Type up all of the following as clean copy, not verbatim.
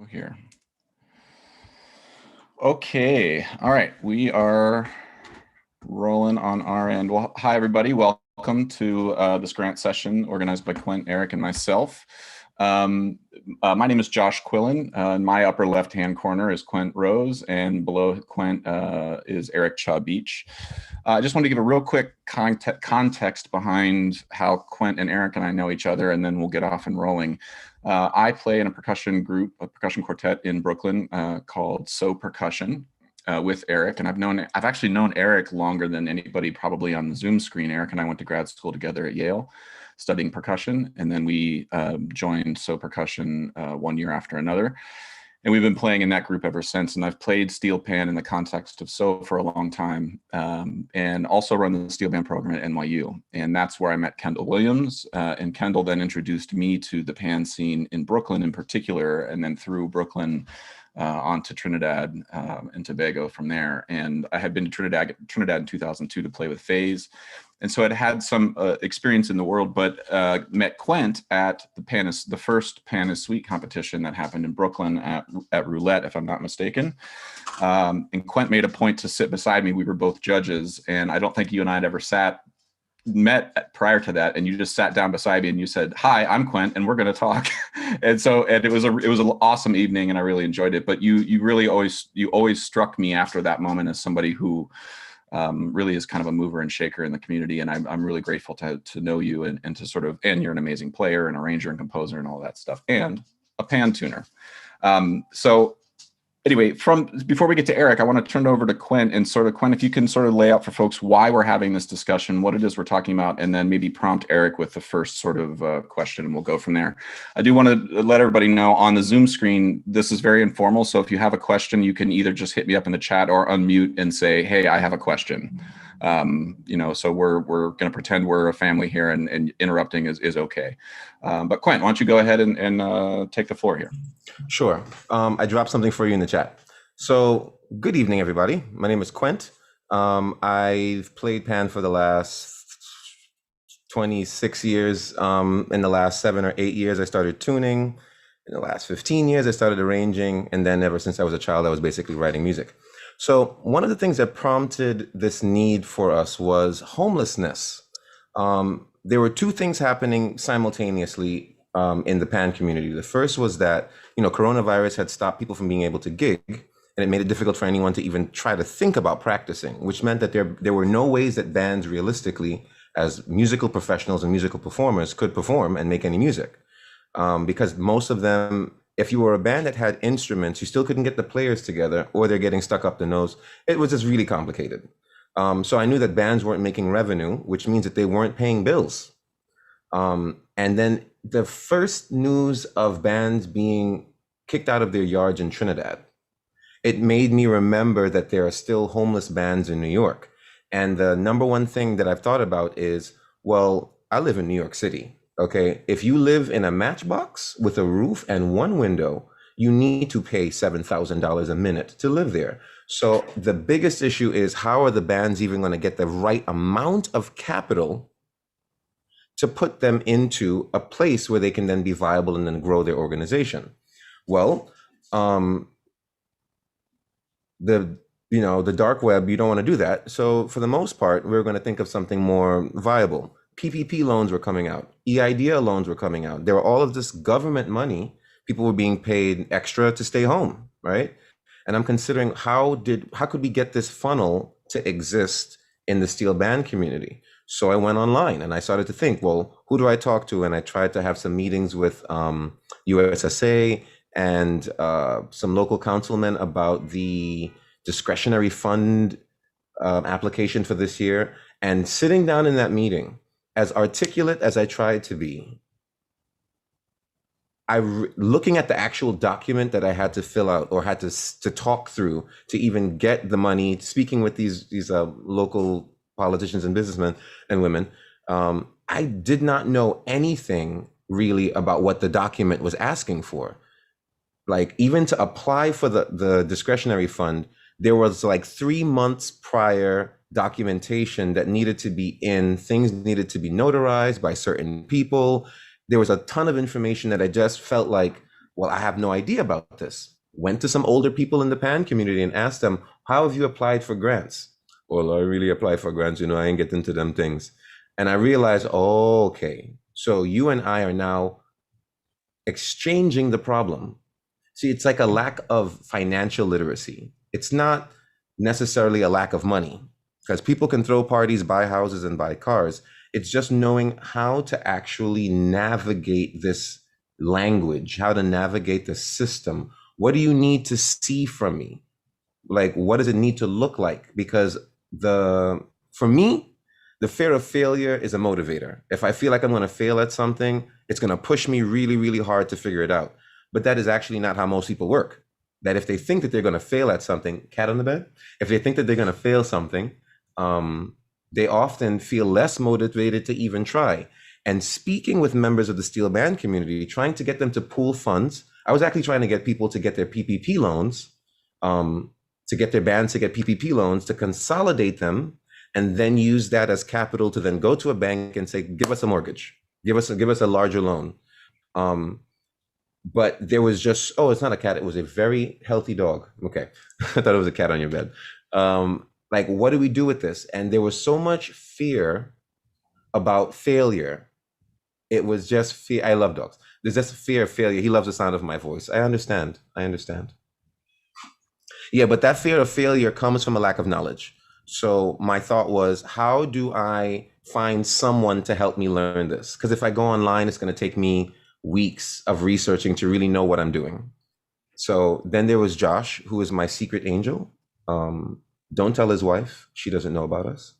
Here. Okay. All right. We are rolling on our end. Well, hi, everybody. Welcome to this grant session organized by Quillen, Eric, and myself. My name is Josh Quillen. In my upper left-hand corner is Quent Rose, and below Quent is Eric Beach. I just want to give a real quick context behind how Quent and Eric and I know each other, and then we'll get off and rolling. I play in a percussion group, a percussion quartet in Brooklyn called So Percussion with Eric. And I've actually known Eric longer than anybody probably on the Zoom screen. Eric and I went to grad school together at Yale studying percussion. And then we joined So Percussion 1 year after another. And we've been playing in that group ever since. And I've played steel pan in the context of So for a long time, and also run the steel band program at NYU. And that's where I met Kendall Williams. And Kendall then introduced me to the pan scene in Brooklyn in particular, and then through Brooklyn on to Trinidad and Tobago from there. And I had been to Trinidad in 2002 to play with FaZe. And so I'd had some experience in the world, but met Quent at the first Pan is Sweet competition that happened in Brooklyn at Roulette, if I'm not mistaken. And Quent made a point to sit beside me. We were both judges, and I don't think you and I had ever met prior to that, and you just sat down beside me and you said, "Hi, I'm Quent, and we're going to talk." and it was an awesome evening, and I really enjoyed it. But you really always struck me after that moment as somebody who really is kind of a mover and shaker in the community, and I'm really grateful to know you and to sort of, and you're an amazing player and arranger and composer and all that stuff, and a pan tuner. So anyway, before we get to Eric, I want to turn it over to Quent, and sort of, Quent, if you can sort of lay out for folks why we're having this discussion, what it is we're talking about, and then maybe prompt Eric with the first sort of question, and we'll go from there. I do want to let everybody know on the Zoom screen, this is very informal, so if you have a question, you can either just hit me up in the chat or unmute and say, "Hey, I have a question." So we're going to pretend we're a family here, and interrupting is okay. But Quent, why don't you go ahead and take the floor here? Sure. I dropped something for you in the chat. So good evening, everybody. My name is Quent. I've played pan for the last 26 years. In the last 7 or 8 years, I started tuning. In the last 15 years, I started arranging. And then ever since I was a child, I was basically writing music. So one of the things that prompted this need for us was homelessness. There were two things happening simultaneously in the pan community. The first was that, coronavirus had stopped people from being able to gig, and it made it difficult for anyone to even try to think about practicing, which meant that there were no ways that bands realistically, as musical professionals and musical performers, could perform and make any music. Because most of them, if you were a band that had instruments, you still couldn't get the players together, or they're getting stuck up the nose. It was just really complicated. So I knew that bands weren't making revenue, which means that they weren't paying bills. And then the first news of bands being kicked out of their yards in Trinidad, it made me remember that there are still homeless bands in New York. And the number one thing that I've thought about is, well, I live in New York City. Okay, if you live in a matchbox with a roof and one window, you need to pay $7,000 a minute to live there. So the biggest issue is, how are the bands even going to get the right amount of capital to put them into a place where they can then be viable and then grow their organization? Well, the dark web, you don't want to do that. So for the most part, we're going to think of something more viable. PPP loans were coming out. EIDL loans were coming out. There were all of this government money. People were being paid extra to stay home, right? And I'm considering how could we get this funnel to exist in the steel band community? So I went online and I started to think, well, who do I talk to? And I tried to have some meetings with USSA and some local councilmen about the discretionary fund application for this year. And sitting down in that meeting, as articulate as I tried to be, looking at the actual document that I had to fill out or had to talk through to even get the money, speaking with these local politicians and businessmen and women, I did not know anything really about what the document was asking for. Like, even to apply for the discretionary fund, there was like 3 months prior documentation that needed to be in, things needed to be notarized by certain people. There was a ton of information that I just felt like Well, I have no idea about this. Went to some older people in the PAN community and asked them, how have you applied for grants? Well, I really apply for grants, I ain't get into them things. And I realized, oh, okay, so you and I are now exchanging the problem. See, it's like a lack of financial literacy. It's not necessarily a lack of money, because people can throw parties, buy houses, and buy cars. It's just knowing how to actually navigate this language, how to navigate the system. What do you need to see from me? Like, what does it need to look like? Because for me, the fear of failure is a motivator. If I feel like I'm going to fail at something, it's going to push me really, really hard to figure it out. But that is actually not how most people work. That if they think that they're going to fail at something, cat on the bed, if they think that they're going to fail something, they often feel less motivated to even try. And speaking with members of the steel band community, trying to get them to pool funds, I was actually trying to get people to get their PPP loans, to get their bands to get PPP loans, to consolidate them, and then use that as capital to then go to a bank and say, give us a mortgage, give us a larger loan. But there was just, oh, it's not a cat, it was a very healthy dog. Okay, I thought it was a cat on your bed. Like, what do we do with this? And there was so much fear about failure. It was just fear. I love dogs. There's just fear of failure. He loves the sound of my voice. I understand. Yeah, but that fear of failure comes from a lack of knowledge. So my thought was, how do I find someone to help me learn this? Because if I go online, it's going to take me weeks of researching to really know what I'm doing. So then there was Josh, who is my secret angel. Don't tell his wife. She doesn't know about us.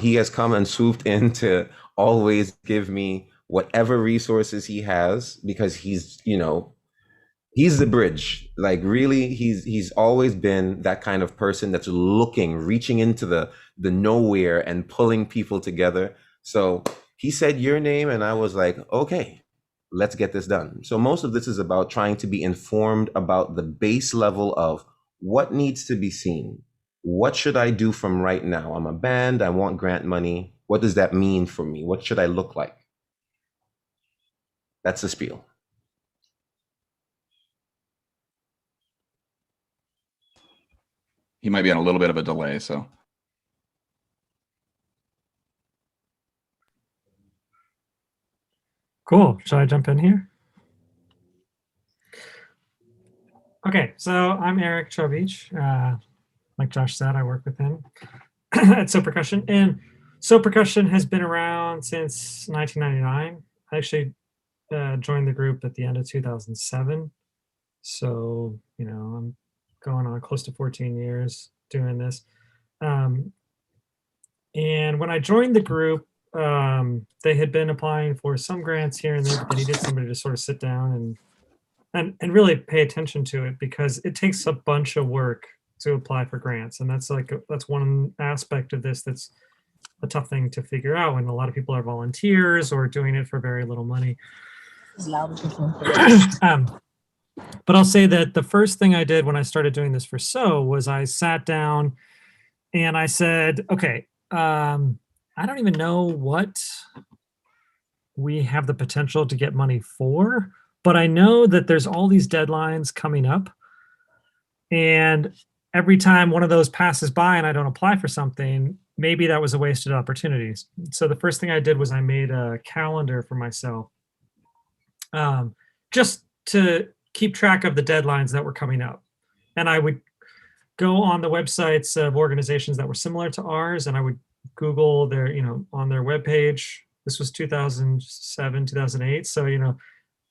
He has come and swooped in to always give me whatever resources he has, because he's the bridge. Like, really, he's always been that kind of person that's reaching into the nowhere and pulling people together. So he said your name and I was like, okay, let's get this done. So most of this is about trying to be informed about the base level of what needs to be seen. What should I do from right now? I'm a band, I want grant money. What does that mean for me? What should I look like? That's the spiel. He might be on a little bit of a delay, so. Cool. Should I jump in here? Okay, so I'm Eric Trevich. Like Josh said, I work with him at So Percussion. And So Percussion has been around since 1999. I actually joined the group at the end of 2007. So, I'm going on close to 14 years doing this. And when I joined the group, they had been applying for some grants here and there, but they needed somebody to sort of sit down and really pay attention to it, because it takes a bunch of work to apply for grants. And that's one aspect of this that's a tough thing to figure out when a lot of people are volunteers or doing it for very little money. But I'll say that the first thing I did when I started doing this for So was I sat down and I said, okay, I don't even know what we have the potential to get money for, but I know that there's all these deadlines coming up. And every time one of those passes by and I don't apply for something, maybe that was a wasted opportunity. So the first thing I did was I made a calendar for myself, just to keep track of the deadlines that were coming up. And I would go on the websites of organizations that were similar to ours, and I would Google their, on their webpage. This was 2007, 2008. So,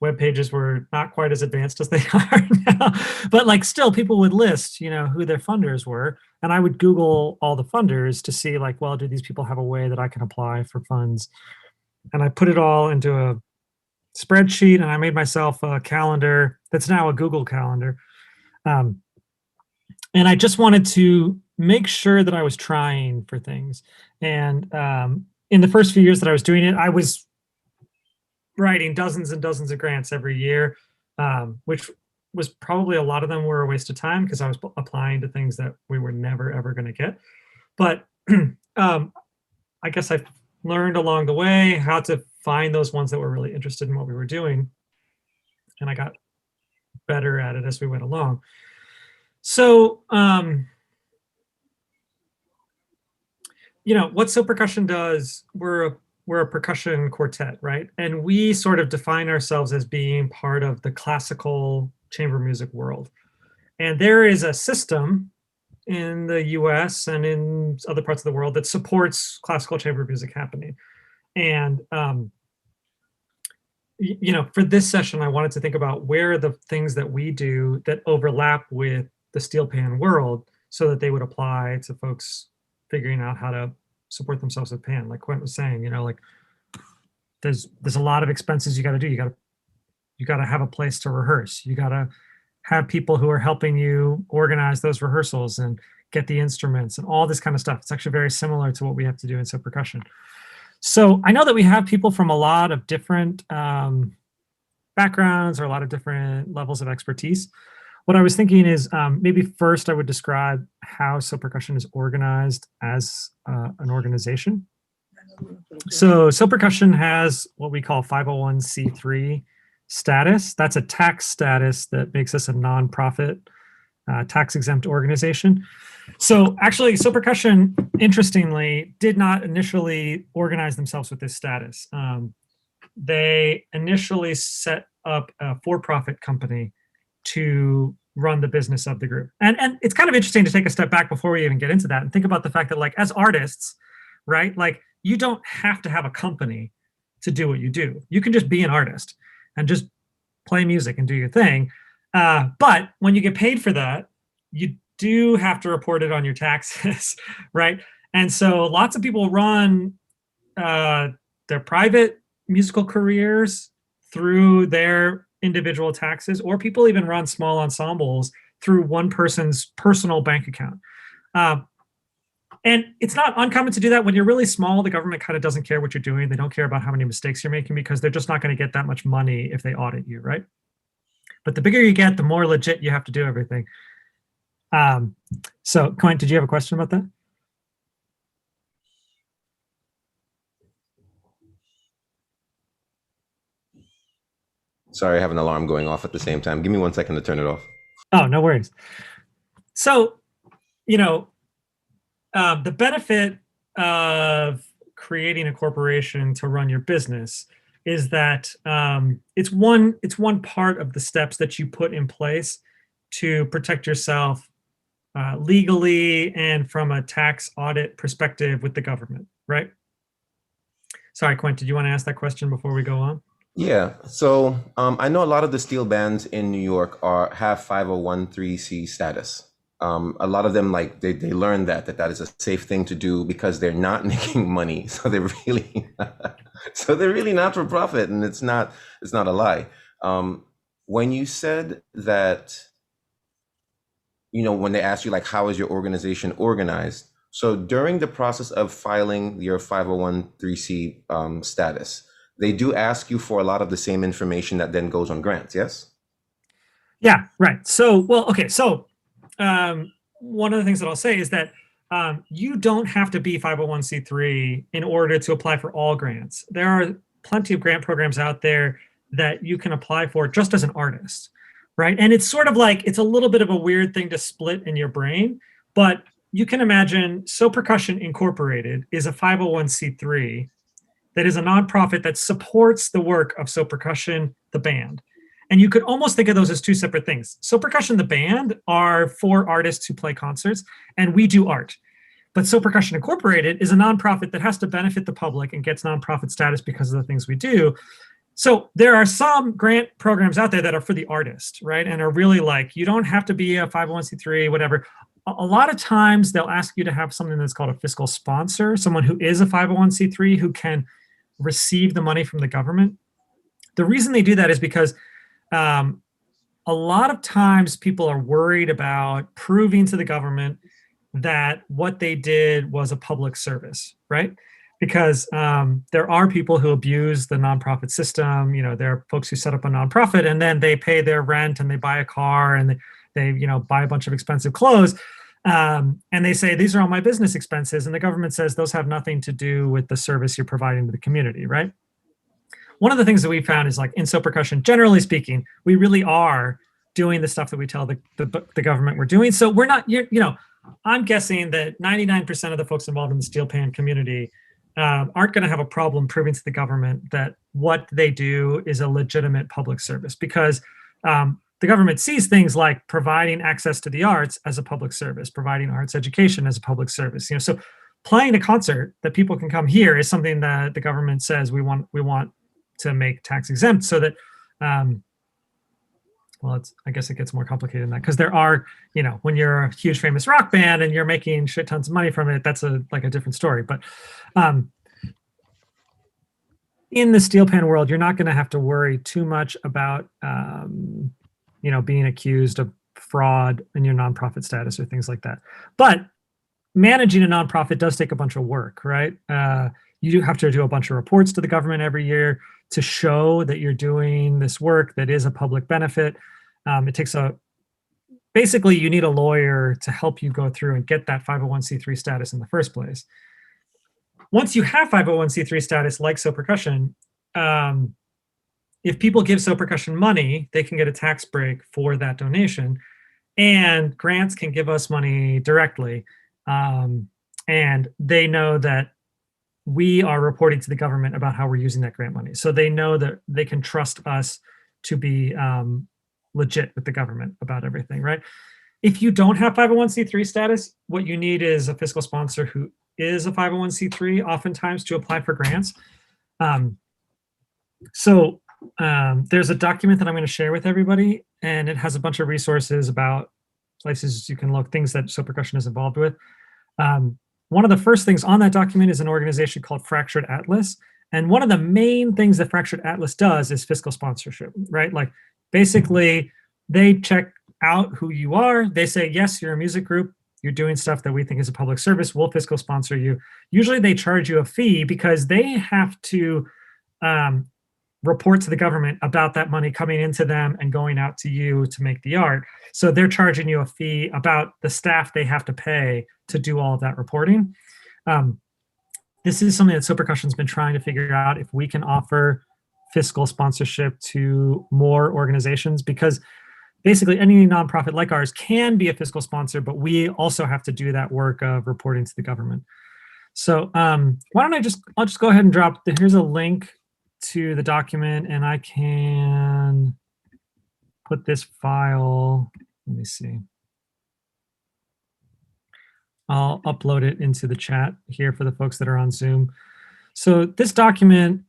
web pages were not quite as advanced as they are now, but still people would list, who their funders were. And I would Google all the funders to see well, do these people have a way that I can apply for funds? And I put it all into a spreadsheet, and I made myself a calendar that's now a Google Calendar. And I just wanted to make sure that I was trying for things. And in the first few years that I was doing it, I was writing dozens and dozens of grants every year, which was probably a lot of them were a waste of time because I was applying to things that we were never, ever going to get. But I guess I've learned along the way how to find those ones that were really interested in what we were doing. And I got better at it as we went along. So, what So Percussion does, we're a percussion quartet, right? And we sort of define ourselves as being part of the classical chamber music world. And there is a system in the US and in other parts of the world that supports classical chamber music happening. And, for this session, I wanted to think about where are the things that we do that overlap with the steel pan world so that they would apply to folks figuring out how to support themselves with pan. Like Quint was saying, like there's a lot of expenses you got to do. You got to have a place to rehearse. You got to have people who are helping you organize those rehearsals and get the instruments and all this kind of stuff. It's actually very similar to what we have to do in So Percussion. So I know that we have people from a lot of different backgrounds or a lot of different levels of expertise. What I was thinking is maybe first I would describe how So Percussion is organized as an organization. So Percussion has what we call 501c3 status. That's a tax status that makes us a nonprofit, tax-exempt organization. So actually, So Percussion, interestingly, did not initially organize themselves with this status. They initially set up a for-profit company to run the business of the group. And it's kind of interesting to take a step back before we even get into that and think about the fact that, like, as artists, right, like, you don't have to have a company to do what you do. You can just be an artist and just play music and do your thing. But when you get paid for that, you do have to report it on your taxes, right? And so lots of people run their private musical careers through their individual taxes, or people even run small ensembles through one person's personal bank account. And it's not uncommon to do that. When you're really small, the government kind of doesn't care what you're doing. They don't care about how many mistakes you're making because they're just not going to get that much money if they audit you, right? But the bigger you get, the more legit you have to do everything. So, Quint, did you have a question about that? Sorry, I have an alarm going off at the same time. Give me 1 second to turn it off. Oh, no worries. So, the benefit of creating a corporation to run your business is that it's one part of the steps that you put in place to protect yourself legally and from a tax audit perspective with the government, right? Sorry, Quint, did you want to ask that question before we go on? Yeah, so I know a lot of the steel bands in New York have 501(c)(3) status. A lot of them, like, they learn that is a safe thing to do because they're not making money, so they're really not for profit, and it's not a lie. When you said that, when they ask you, like, how is your organization organized? So during the process of filing your 501(c)(3) status, they do ask you for a lot of the same information that then goes on grants, yes? Yeah, right. So, well, okay. So one of the things that I'll say is that you don't have to be 501c3 in order to apply for all grants. There are plenty of grant programs out there that you can apply for just as an artist, right? And it's sort of like, it's a little bit of a weird thing to split in your brain, but you can imagine So Percussion Incorporated is a 501c3 that is a nonprofit that supports the work of So Percussion, the band. And you could almost think of those as two separate things. So Percussion, the band, are for artists who play concerts, and we do art. But So Percussion Incorporated is a nonprofit that has to benefit the public and gets nonprofit status because of the things we do. So there are some grant programs out there that are for the artist, right? And are really like, you don't have to be a 501c3, whatever. A lot of times they'll ask you to have something that's called a fiscal sponsor, someone who is a 501c3 who can receive the money from the government. The reason they do that is because a lot of times people are worried about proving to the government that what they did was a public service, right? Because there are people who abuse the nonprofit system. There are folks who set up a nonprofit and then they pay their rent and they buy a car and they buy a bunch of expensive clothes. And they say, these are all my business expenses. And the government says those have nothing to do with the service you're providing to the community, right? One of the things that we found is, like, in So Percussion, generally speaking, we really are doing the stuff that we tell the government we're doing. So we're not, I'm guessing that 99% of the folks involved in the steel pan community aren't going to have a problem proving to the government that what they do is a legitimate public service, because the government sees things like providing access to the arts as a public service, providing arts education as a public service. So playing a concert that people can come hear is something that the government says we want to make tax exempt, so that I guess it gets more complicated than that, because there are, when you're a huge famous rock band and you're making shit tons of money from it, that's a different story. But in the steel pan world, you're not going to have to worry too much about, being accused of fraud in your nonprofit status or things like that. But managing a nonprofit does take a bunch of work, right? You do have to do a bunch of reports to the government every year to show that you're doing this work that is a public benefit. It takes basically you need a lawyer to help you go through and get that 501c3 status in the first place. Once you have 501c3 status, like So Percussion, if people give So Percussion money, they can get a tax break for that donation, and grants can give us money directly. And they know that we are reporting to the government about how we're using that grant money. So they know that they can trust us to be legit with the government about everything, right? If you don't have 501c3 status, what you need is a fiscal sponsor who is a 501c3 oftentimes to apply for grants. So there's a document that I'm going to share with everybody, and it has a bunch of resources about places you can look, things that So Percussion is involved with. One of the first things on that document is an organization called Fractured Atlas. And one of the main things that Fractured Atlas does is fiscal sponsorship, right? Like basically they check out who you are. They say, yes, you're a music group. You're doing stuff that we think is a public service. We'll fiscal sponsor you. Usually they charge you a fee because they have to report to the government about that money coming into them and going out to you to make the art. So they're charging you a fee about the staff they have to pay to do all of that reporting. This is something that So Percussion's been trying to figure out, if we can offer fiscal sponsorship to more organizations, because basically any nonprofit like ours can be a fiscal sponsor, but we also have to do that work of reporting to the government. So why don't I'll just go ahead and drop, here's a link to the document, and I can put this file, let me see. I'll upload it into the chat here for the folks that are on Zoom. So this document,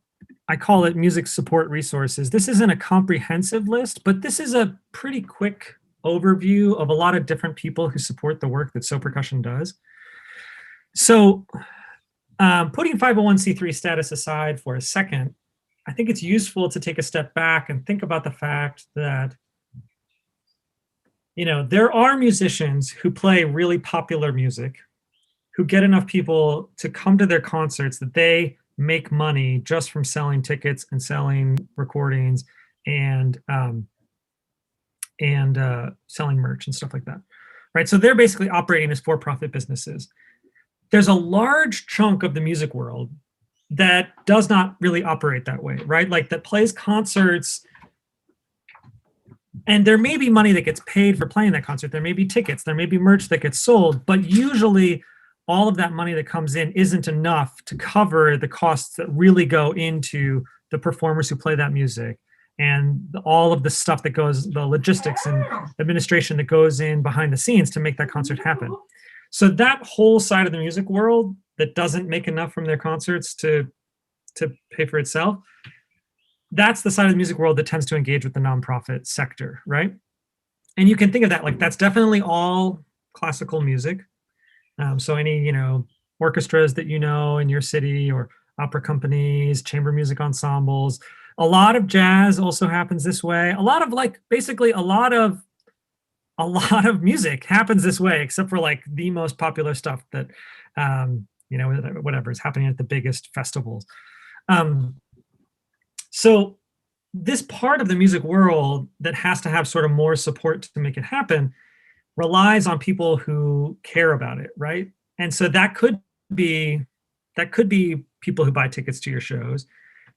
I call it Music Support Resources. This isn't a comprehensive list, but this is a pretty quick overview of a lot of different people who support the work that So Percussion does. So putting 501c3 status aside for a second, I think it's useful to take a step back and think about the fact that, there are musicians who play really popular music, who get enough people to come to their concerts that they make money just from selling tickets and selling recordings and selling merch and stuff like that, right? So they're basically operating as for-profit businesses. There's a large chunk of the music world that does not really operate that way, right? Like that plays concerts, and there may be money that gets paid for playing that concert. There may be tickets, there may be merch that gets sold, but usually all of that money that comes in isn't enough to cover the costs that really go into the performers who play that music and all of the stuff that goes, the logistics and administration that goes in behind the scenes to make that concert happen. So that whole side of the music world that doesn't make enough from their concerts to pay for itself, that's the side of the music world that tends to engage with the nonprofit sector, right? And you can think of that like that's definitely all classical music. So any, orchestras that in your city, or opera companies, chamber music ensembles. A lot of jazz also happens this way. A lot of a lot of music happens this way, except for like the most popular stuff that, whatever is happening at the biggest festivals. So this part of the music world that has to have sort of more support to make it happen relies on people who care about it, right? And so that could be people who buy tickets to your shows.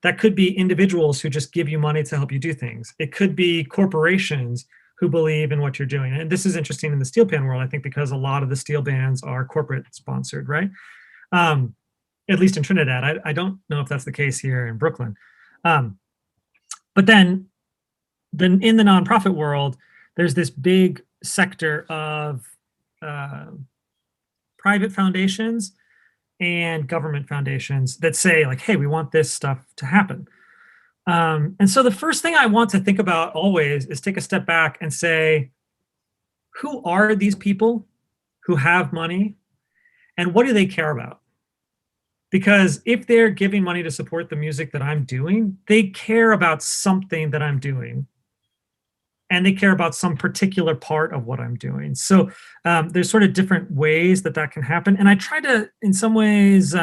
That could be individuals who just give you money to help you do things. It could be corporations who believe in what you're doing. And this is interesting in the steel pan world, I think, because a lot of the steel bands are corporate sponsored, right? At least in Trinidad. I don't know if that's the case here in Brooklyn. But then in the nonprofit world, there's this big sector of private foundations and government foundations that say like, hey, we want this stuff to happen. And so the first thing I want to think about always is take a step back and say, who are these people who have money and what do they care about? Because if they're giving money to support the music that I'm doing, they care about something that I'm doing. And they care about some particular part of what I'm doing. So there's sort of different ways that can happen. And I try to, in some ways,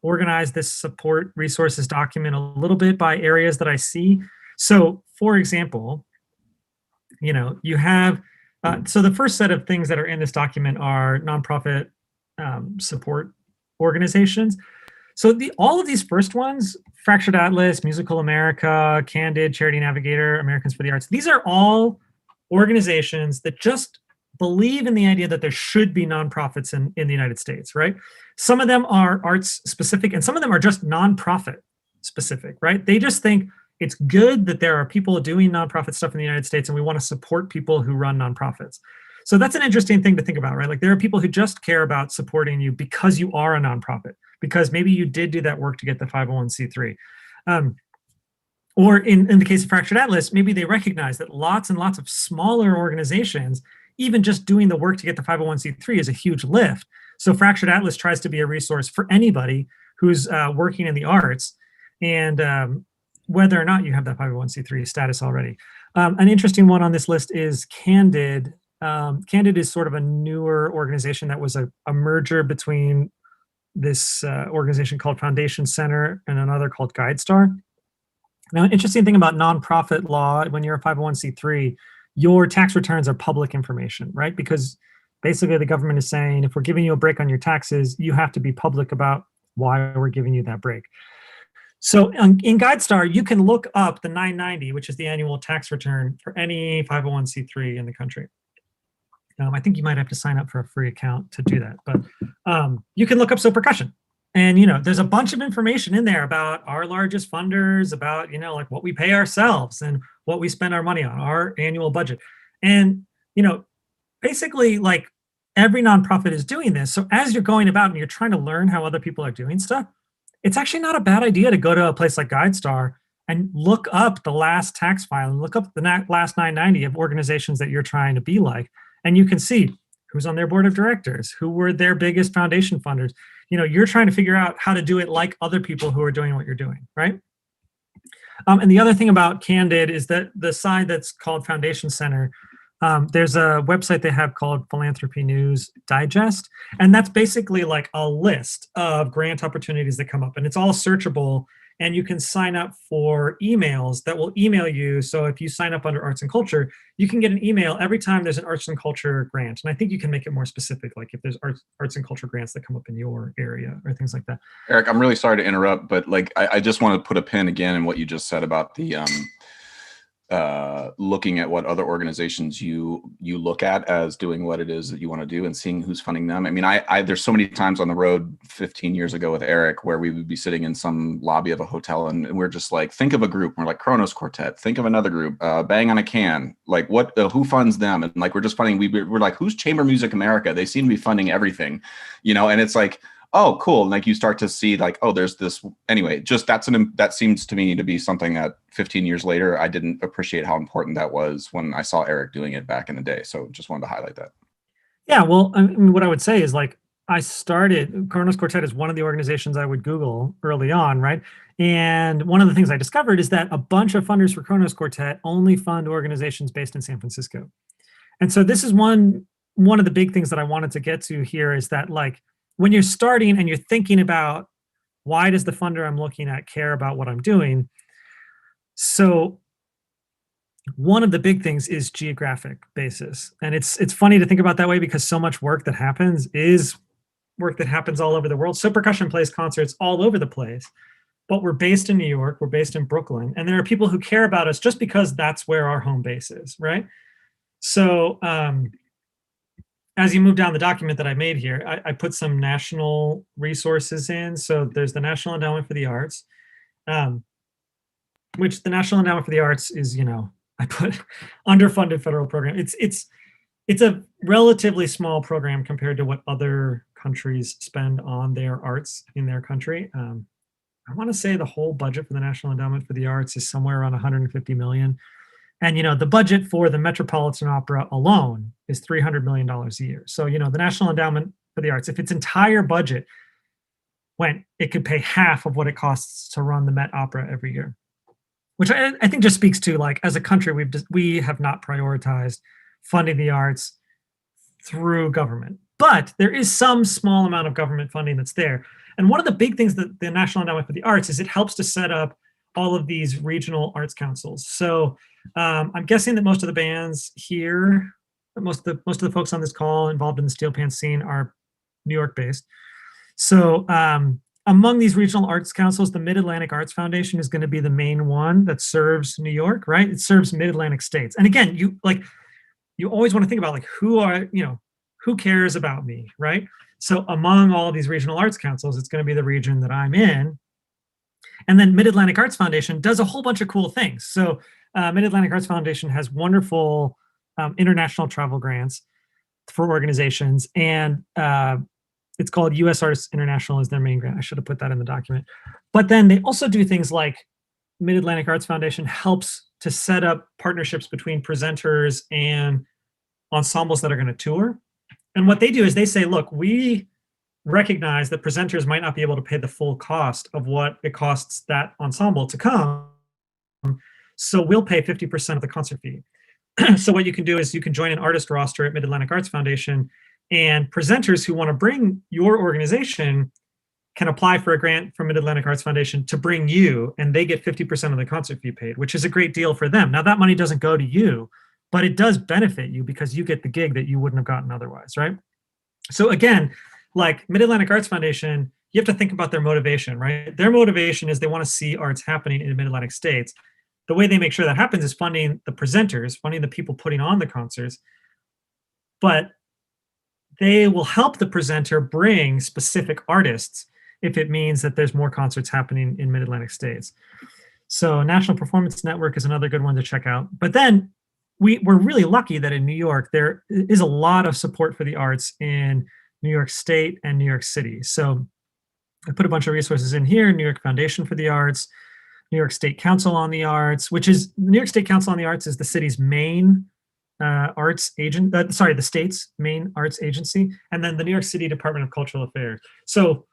organize this support resources document a little bit by areas that I see. So for example, you have, so the first set of things that are in this document are nonprofit support organizations. So all of these first ones, Fractured Atlas, Musical America, Candid, Charity Navigator, Americans for the Arts, these are all organizations that just believe in the idea that there should be nonprofits in the United States, right? Some of them are arts specific and some of them are just nonprofit specific, right? They just think it's good that there are people doing nonprofit stuff in the United States and we want to support people who run nonprofits. So that's an interesting thing to think about, right? Like there are people who just care about supporting you because you are a nonprofit, because maybe you did do that work to get the 501c3. Or in the case of Fractured Atlas, maybe they recognize that lots and lots of smaller organizations, even just doing the work to get the 501c3 is a huge lift. So Fractured Atlas tries to be a resource for anybody who's working in the arts, and whether or not you have that 501c3 status already. An interesting one on this list is Candid. Candid is sort of a newer organization that was a merger between this organization called Foundation Center and another called GuideStar. Now, an interesting thing about nonprofit law, when you're a 501c3, your tax returns are public information, right? Because basically the government is saying, if we're giving you a break on your taxes, you have to be public about why we're giving you that break. So in GuideStar, you can look up the 990, which is the annual tax return for any 501c3 in the country. I think you might have to sign up for a free account to do that, but you can look up So Percussion. And, there's a bunch of information in there about our largest funders, about, like what we pay ourselves and what we spend our money on, our annual budget. And, basically like every nonprofit is doing this. So as you're going about and you're trying to learn how other people are doing stuff, it's actually not a bad idea to go to a place like GuideStar and look up the last tax file and look up the last 990 of organizations that you're trying to be like. And you can see who's on their board of directors, who were their biggest foundation funders. You're trying to figure out how to do it like other people who are doing what you're doing, right? And the other thing about Candid is that the side that's called Foundation Center, there's a website they have called Philanthropy News Digest. And that's basically like a list of grant opportunities that come up. And it's all searchable. And you can sign up for emails that will email you. So if you sign up under arts and culture, you can get an email every time there's an arts and culture grant. And I think you can make it more specific, like if there's arts and culture grants that come up in your area or things like that. Eric, I'm really sorry to interrupt, but like I just want to put a pin again in what you just said about the looking at what other organizations you look at as doing what it is that you want to do and seeing who's funding them. I mean, there's so many times on the road 15 years ago with Eric where we would be sitting in some lobby of a hotel and we're just like, think of a group. We're like Kronos Quartet, think of another group, Bang on a Can, like who funds them? And like, we're just funding, we're like, who's Chamber Music America? They seem to be funding everything, and it's like, oh, cool. And like you start to see like, oh, there's this, anyway, just that seems to me to be something that 15 years later, I didn't appreciate how important that was when I saw Eric doing it back in the day. So just wanted to highlight that. Yeah, well, I mean, what I would say is like, Kronos Quartet is one of the organizations I would Google early on, right? And one of the things I discovered is that a bunch of funders for Kronos Quartet only fund organizations based in San Francisco. And so this is one of the big things that I wanted to get to here is that like, when you're starting and you're thinking about why does the funder I'm looking at care about what I'm doing? So one of the big things is geographic basis. And it's funny to think about that way because so much work that happens is work that happens all over the world. So Percussion plays concerts all over the place. but we're based in New York, we're based in Brooklyn, and there are people who care about us just because that's where our home base is, right? So as you move down the document that I made here, I put some national resources in. So there's the National Endowment for the Arts, which the National Endowment for the Arts is, I put underfunded federal program. It's a relatively small program compared to what other countries spend on their arts in their country. I want to say the whole budget for the National Endowment for the Arts is somewhere around 150 million. And the budget for the Metropolitan Opera alone is $300 million a year. So the National Endowment for the Arts, if its entire budget went, it could pay half of what it costs to run the Met Opera every year, which I think just speaks to, like, as a country, we have not prioritized funding the arts through government. But there is some small amount of government funding that's there. And one of the big things that the National Endowment for the Arts is, it helps to set up all of these regional arts councils. So I'm guessing that most of the bands here, most of the folks on this call involved in the steel pants scene are New York based. So among these regional arts councils, the Mid-Atlantic Arts Foundation is going to be the main one that serves New York, right? It serves Mid-Atlantic states. And again, you always want to think about, like, who cares about me, right? So among all of these regional arts councils, it's going to be the region that I'm in. And then Mid-Atlantic Arts Foundation does a whole bunch of cool things. So Mid-Atlantic Arts Foundation has wonderful international travel grants for organizations. And it's called U.S. Artists International is their main grant. I should have put that in the document. But then they also do things like Mid-Atlantic Arts Foundation helps to set up partnerships between presenters and ensembles that are going to tour. And what they do is they say, look, we recognize that presenters might not be able to pay the full cost of what it costs that ensemble to come. So we'll pay 50% of the concert fee. So what you can do is you can join an artist roster at Mid-Atlantic Arts Foundation, and presenters who want to bring your organization can apply for a grant from Mid-Atlantic Arts Foundation to bring you, and they get 50% of the concert fee paid, which is a great deal for them. Now, that money doesn't go to you, but it does benefit you because you get the gig that you wouldn't have gotten otherwise, right? So again, like Mid-Atlantic Arts Foundation, you have to think about their motivation, right? Their motivation is they want to see arts happening in the Mid-Atlantic states. The way they make sure that happens is funding the presenters, funding the people putting on the concerts, but they will help the presenter bring specific artists if it means that there's more concerts happening in Mid-Atlantic states. So National Performance Network is another good one to check out. But then we're really lucky that in New York, there is a lot of support for the arts in New York State and New York City. So I put a bunch of resources in here: New York Foundation for the Arts, New York State Council on the Arts, which is New York State Council on the Arts is the city's main arts agent, the state's main arts agency, and then the New York City Department of Cultural Affairs. So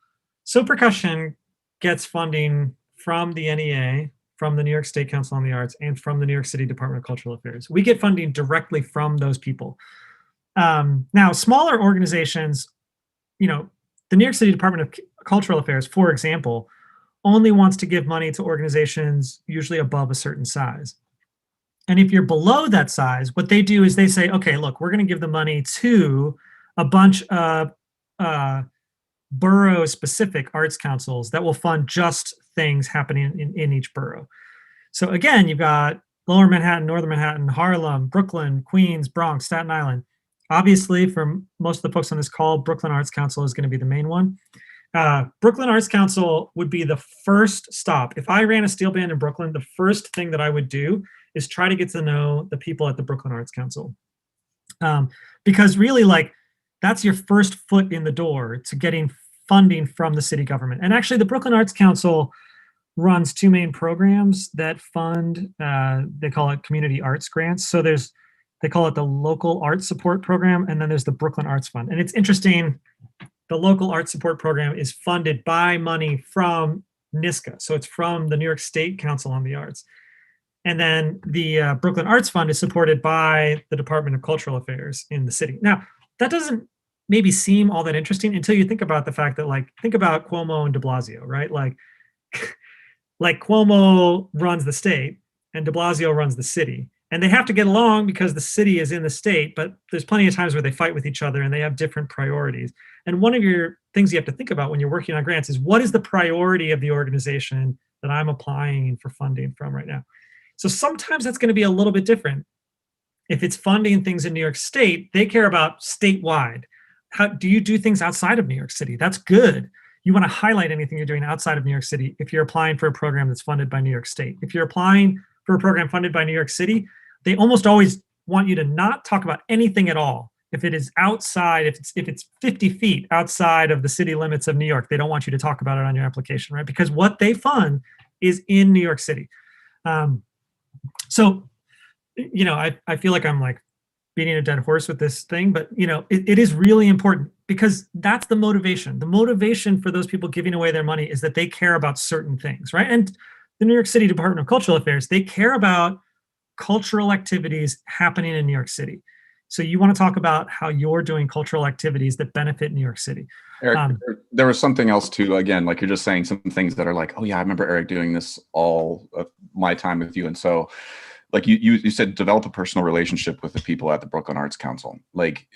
percussion gets funding from the NEA, from the New York State Council on the Arts, and from the New York City Department of Cultural Affairs. We get funding directly from those people. Now, smaller organizations, the New York City Department of Cultural Affairs, for example, only wants to give money to organizations usually above a certain size. And if you're below that size, what they do is they say, okay, look, we're going to give the money to a bunch of borough-specific arts councils that will fund just things happening in each borough. So again, you've got Lower Manhattan, Northern Manhattan, Harlem, Brooklyn, Queens, Bronx, Staten Island. Obviously, for most of the folks on this call, Brooklyn Arts Council is going to be the main one. Brooklyn Arts Council would be the first stop. If I ran a steel band in Brooklyn, the first thing that I would do is try to get to know the people at the Brooklyn Arts Council. Because really, like, that's your first foot in the door to getting funding from the city government. And actually, the Brooklyn Arts Council runs two main programs that fund, they call it community arts grants. So they call it the Local Arts Support Program, and then there's the Brooklyn Arts Fund. And it's interesting, the Local Arts Support Program is funded by money from NYSCA. So it's from the New York State Council on the Arts. And then the Brooklyn Arts Fund is supported by the Department of Cultural Affairs in the city. Now, that doesn't maybe seem all that interesting until you think about the fact that, like, think about Cuomo and de Blasio, right? Like Cuomo runs the state and de Blasio runs the city. and they have to get along because the city is in the state, but there's plenty of times where they fight with each other and they have different priorities. And one of your things you have to think about when you're working on grants is, what is the priority of the organization that I'm applying for funding from right now? So sometimes that's going to be a little bit different. If it's funding things in New York State, they care about statewide. How do you do things outside of New York City? That's good. You want to highlight anything you're doing outside of New York City if you're applying for a program that's funded by New York State. If you're applying for a program funded by New York City, they almost always want you to not talk about anything at all. If it is outside, if it's 50 feet outside of the city limits of New York, they don't want you to talk about it on your application, right? Because what they fund is in New York City. So, I feel like I'm like beating a dead horse with this thing, but it is really important, because that's the motivation. The motivation for those people giving away their money is that they care about certain things, right? And the New York City Department of Cultural Affairs, they care about cultural activities happening in New York City. So you want to talk about how you're doing cultural activities that benefit New York City. Eric, there was something else too, again, like you're just saying some things that are like, oh yeah, I remember Eric doing this all of my time with you. And so like you said, develop a personal relationship with the people at the Brooklyn Arts Council. Like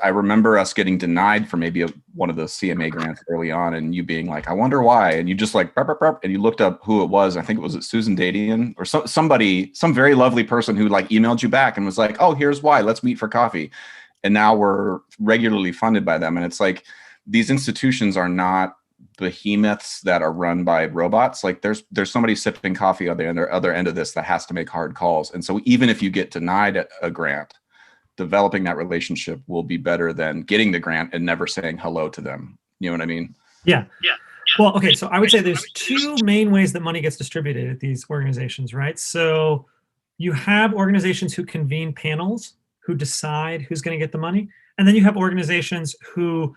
I remember us getting denied for maybe one of the CMA grants early on, and you being like, I wonder why. And you just like, burp, burp, burp, and you looked up who it was. I think it was Susan Dadian or somebody, some very lovely person who like emailed you back and was like, oh, here's why, let's meet for coffee. And now we're regularly funded by them. And it's like, these institutions are not behemoths that are run by robots. Like there's somebody sipping coffee on the other end of this that has to make hard calls. And so even if you get denied a grant, developing that relationship will be better than getting the grant and never saying hello to them. You know what I mean? Yeah. Well, okay. So I would say there's two main ways that money gets distributed at these organizations, right? So you have organizations who convene panels, who decide who's going to get the money. And then you have organizations who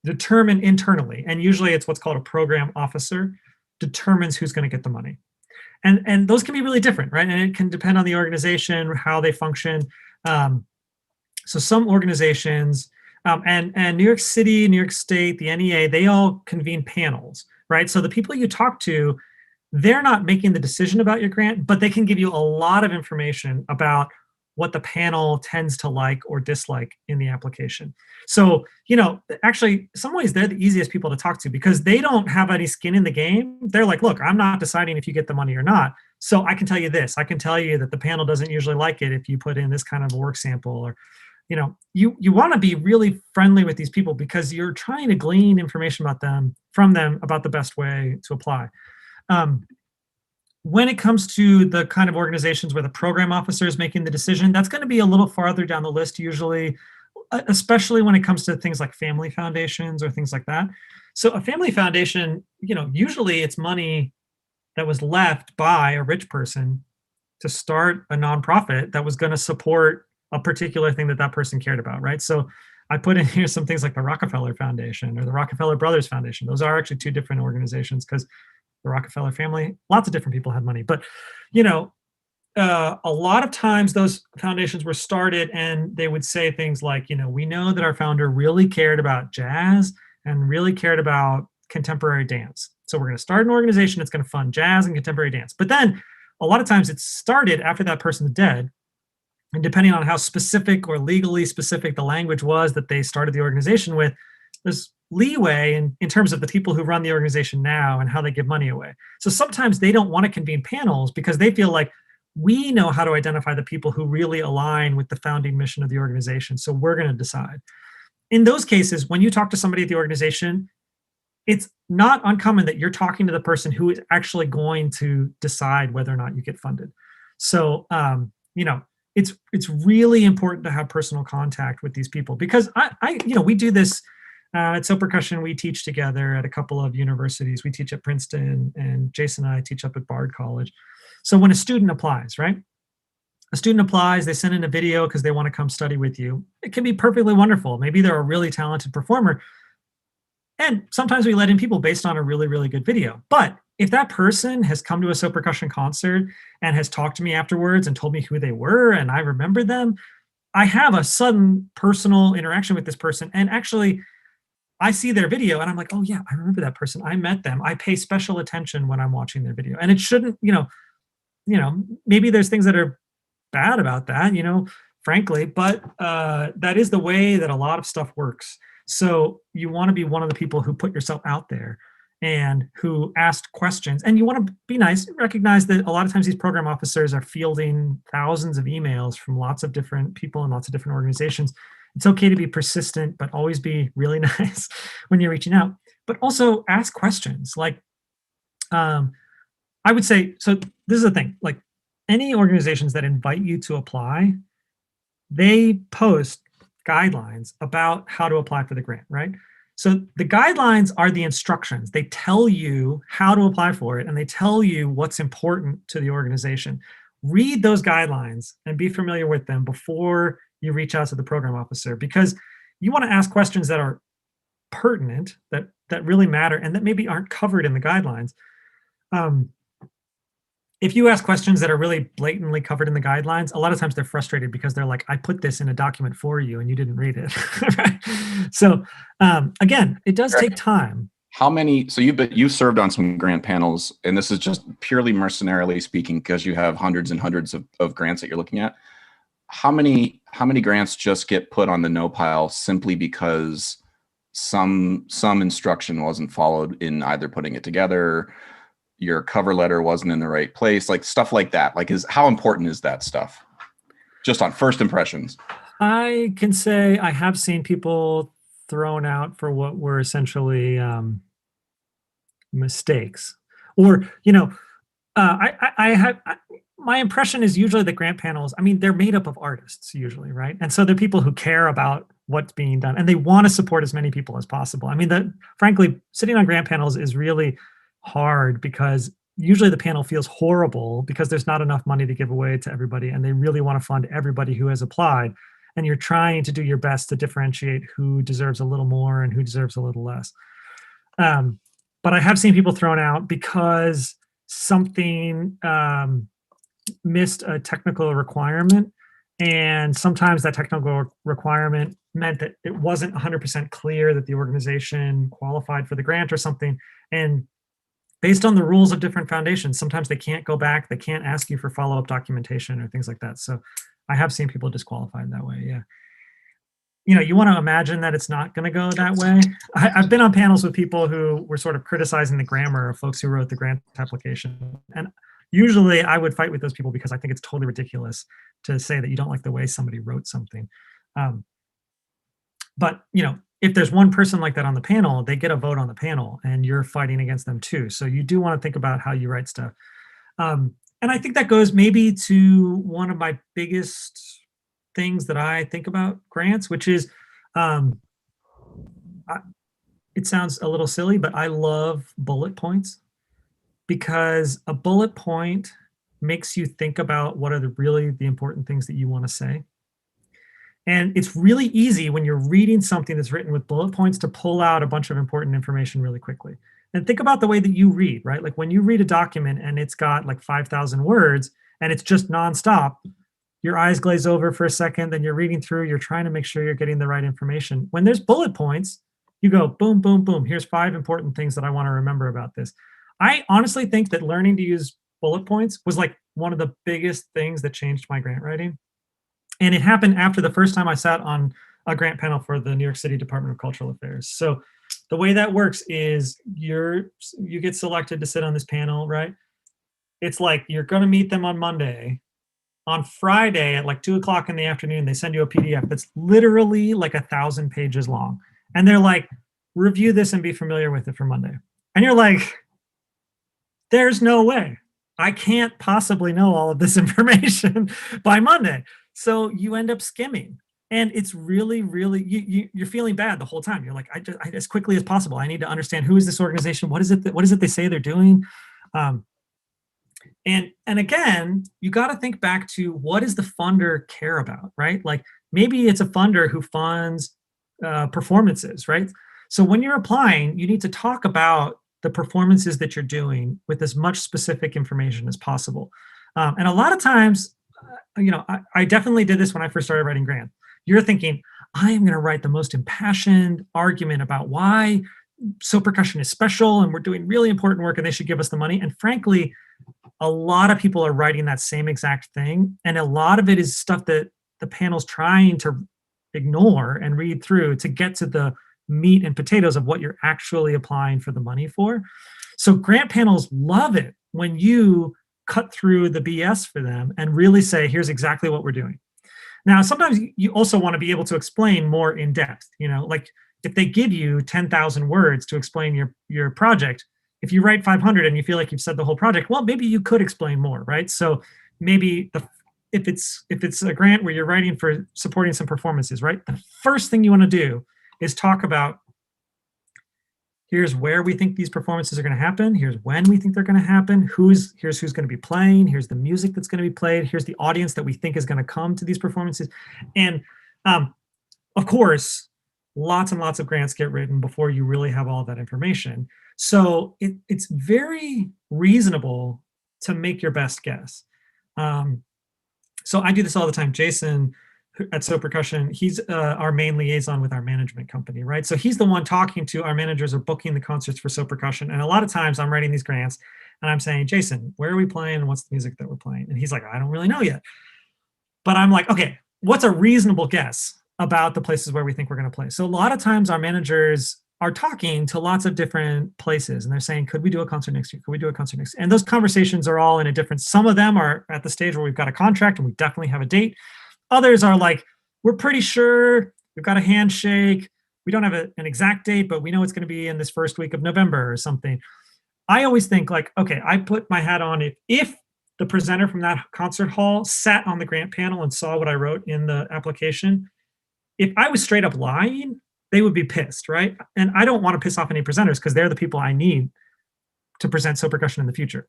determine internally, and usually it's what's called a program officer, determines who's going to get the money. And those can be really different, right? And it can depend on the organization, how they function. So some organizations, and New York City, New York State, the NEA, they all convene panels, right? So the people you talk to, they're not making the decision about your grant, but they can give you a lot of information about what the panel tends to like or dislike in the application. So, actually, some ways they're the easiest people to talk to, because they don't have any skin in the game. They're like, look, I'm not deciding if you get the money or not. So I can tell you this. I can tell you that the panel doesn't usually like it if you put in this kind of a work sample. Or, you want to be really friendly with these people, because you're trying to glean information from them about the best way to apply. When it comes to the kind of organizations where the program officer is making the decision, that's going to be a little farther down the list usually, especially when it comes to things like family foundations or things like that. So a family foundation, usually it's money that was left by a rich person to start a nonprofit that was going to support a particular thing that person cared about, right? So I put in here some things like the Rockefeller Foundation or the Rockefeller Brothers Foundation. Those are actually two different organizations, because the Rockefeller family, lots of different people had money. But, a lot of times those foundations were started and they would say things like, we know that our founder really cared about jazz and really cared about contemporary dance. So we're going to start an organization that's going to fund jazz and contemporary dance. But then a lot of times it's started after that person's dead. And depending on how specific or legally specific the language was that they started the organization with, there's leeway in terms of the people who run the organization now and how they give money away. So sometimes they don't want to convene panels because they feel like, we know how to identify the people who really align with the founding mission of the organization. So we're going to decide. In those cases, when you talk to somebody at the organization, it's not uncommon that you're talking to the person who is actually going to decide whether or not you get funded. So, it's really important to have personal contact with these people, because we do this at So Percussion. We teach together at a couple of universities. We teach at Princeton, and Jason and I teach up at Bard College. So when a student applies, right? A student applies, they send in a video because they want to come study with you. It can be perfectly wonderful. Maybe they're a really talented performer. And sometimes we let in people based on a really, really good video. But if that person has come to a So Percussion concert and has talked to me afterwards and told me who they were and I remember them, I have a sudden personal interaction with this person. And actually, I see their video and I'm like, oh yeah, I remember that person. I met them. I pay special attention when I'm watching their video. And it shouldn't, maybe there's things that are bad about that, frankly, but that is the way that a lot of stuff works. So you want to be one of the people who put yourself out there and who asked questions. And you want to be nice, recognize that a lot of times these program officers are fielding thousands of emails from lots of different people and lots of different organizations. It's okay to be persistent, but always be really nice when you're reaching out. But also ask questions. Like, I would say, so this is the thing, like any organizations that invite you to apply, they post guidelines about how to apply for the grant, right? So the guidelines are the instructions. They tell you how to apply for it, and they tell you what's important to the organization. Read those guidelines and be familiar with them before you reach out to the program officer, because you want to ask questions that are pertinent, that really matter, and that maybe aren't covered in the guidelines. If you ask questions that are really blatantly covered in the guidelines, a lot of times they're frustrated because they're like, I put this in a document for you and you didn't read it. Right? So again, it does take time. How many, so you've served on some grant panels, and this is just purely mercenarily speaking, because you have hundreds and hundreds of grants that you're looking at. How many grants just get put on the no pile simply because some instruction wasn't followed in either putting it together, your cover letter wasn't in the right place, like stuff like that? Like, how important is that stuff just on first impressions? I can say I have seen people thrown out for what were essentially mistakes, or my impression is usually the grant panels, I mean, they're made up of artists usually, right? And so they're people who care about what's being done and they want to support as many people as possible. I mean, frankly, sitting on grant panels is really hard because usually the panel feels horrible because there's not enough money to give away to everybody, and they really want to fund everybody who has applied. And you're trying to do your best to differentiate who deserves a little more and who deserves a little less. But I have seen people thrown out because something missed a technical requirement. And sometimes that technical requirement meant that it wasn't 100% clear that the organization qualified for the grant or something. And based on the rules of different foundations, sometimes they can't go back, they can't ask you for follow-up documentation or things like that. So I have seen people disqualified that way, yeah. You want to imagine that it's not going to go that way. I've been on panels with people who were sort of criticizing the grammar of folks who wrote the grant application. And usually I would fight with those people because I think it's totally ridiculous to say that you don't like the way somebody wrote something. But, if there's one person like that on the panel, they get a vote on the panel and you're fighting against them too. So you do want to think about how you write stuff. And I think that goes maybe to one of my biggest things that I think about grants, which is, it sounds a little silly, but I love bullet points, because a bullet point makes you think about what are the important things that you want to say. And it's really easy when you're reading something that's written with bullet points to pull out a bunch of important information really quickly. And think about the way that you read, right? Like when you read a document and it's got like 5,000 words and it's just nonstop, your eyes glaze over for a second, then you're reading through, you're trying to make sure you're getting the right information. When there's bullet points, you go boom, boom, boom. Here's 5 important things that I want to remember about this. I honestly think that learning to use bullet points was like one of the biggest things that changed my grant writing. And it happened after the first time I sat on a grant panel for the New York City Department of Cultural Affairs. So the way that works is you get selected to sit on this panel, right? It's like you're going to meet them on Monday. On Friday at like 2:00 in the afternoon, they send you a PDF that's literally like 1,000 pages long. And they're like, review this and be familiar with it for Monday. And you're like, there's no way. I can't possibly know all of this information by Monday. So you end up skimming. And it's really, really, you're feeling bad the whole time. You're like, I as quickly as possible, I need to understand, who is this organization? What is it they say they're doing? And again, you got to think back to, what does the funder care about, right? Like maybe it's a funder who funds performances, right? So when you're applying, you need to talk about the performances that you're doing with as much specific information as possible. And a lot of times, I definitely did this when I first started writing grants. You're thinking, I am going to write the most impassioned argument about why so percussion is special and we're doing really important work and they should give us the money. And frankly, a lot of people are writing that same exact thing. And a lot of it is stuff that the panel's trying to ignore and read through to get to the meat and potatoes of what you're actually applying for the money for. So grant panels love it when you cut through the BS for them and really say, here's exactly what we're doing. Now, sometimes you also want to be able to explain more in depth, like if they give you 10,000 words to explain your project, if you write 500 and you feel like you've said the whole project, well, maybe you could explain more, right? So maybe if it's a grant where you're writing for supporting some performances, right? The first thing you want to do is talk about, here's where we think these performances are going to happen. Here's when we think they're going to happen. Here's who's going to be playing. Here's the music that's going to be played. Here's the audience that we think is going to come to these performances. And of course, lots and lots of grants get written before you really have all that information. So it's very reasonable to make your best guess. So I do this all the time. Jason at So Percussion, he's our main liaison with our management company, right? So he's the one talking to our managers or booking the concerts for So Percussion. And a lot of times I'm writing these grants and I'm saying, Jason, where are we playing and what's the music that we're playing? And he's like, I don't really know yet. But I'm like, okay, what's a reasonable guess about the places where we think we're going to play? So a lot of times our managers are talking to lots of different places and they're saying, could we do a concert next year? Could we do a concert next year? And those conversations are all in a different, some of them are at the stage where we've got a contract and we definitely have a date. Others are like, we're pretty sure, we've got a handshake. We don't have an exact date, but we know it's going to be in this first week of November or something. I always think like, okay, I put my hat on it. If the presenter from that concert hall sat on the grant panel and saw what I wrote in the application, if I was straight up lying, they would be pissed, right? And I don't want to piss off any presenters because they're the people I need to present So Percussion in the future.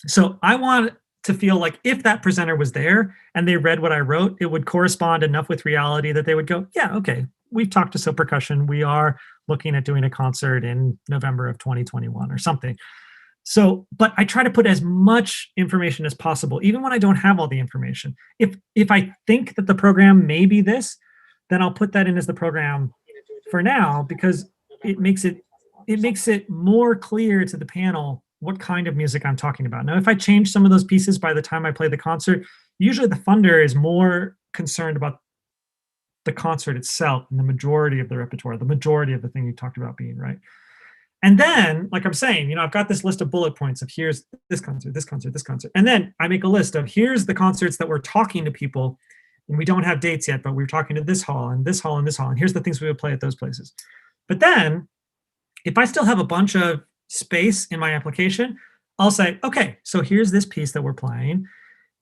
So I want to feel like if that presenter was there and they read what I wrote, it would correspond enough with reality that they would go, yeah, okay, we've talked to So Percussion. We are looking at doing a concert in November of 2021 or something. So, but I try to put as much information as possible, even when I don't have all the information. If I think that the program may be this, then I'll put that in as the program for now, because it makes it more clear to the panel what kind of music I'm talking about. Now, if I change some of those pieces by the time I play the concert, usually the funder is more concerned about the concert itself and the majority of the repertoire, the majority of the thing you talked about being right. And then, like I'm saying, I've got this list of bullet points of here's this concert, this concert, this concert. And then I make a list of here's the concerts that we're talking to people and we don't have dates yet, but we're talking to this hall and this hall and this hall. And here's the things we would play at those places. But then if I still have a bunch of space in my application, I'll say, okay, so here's this piece that we're playing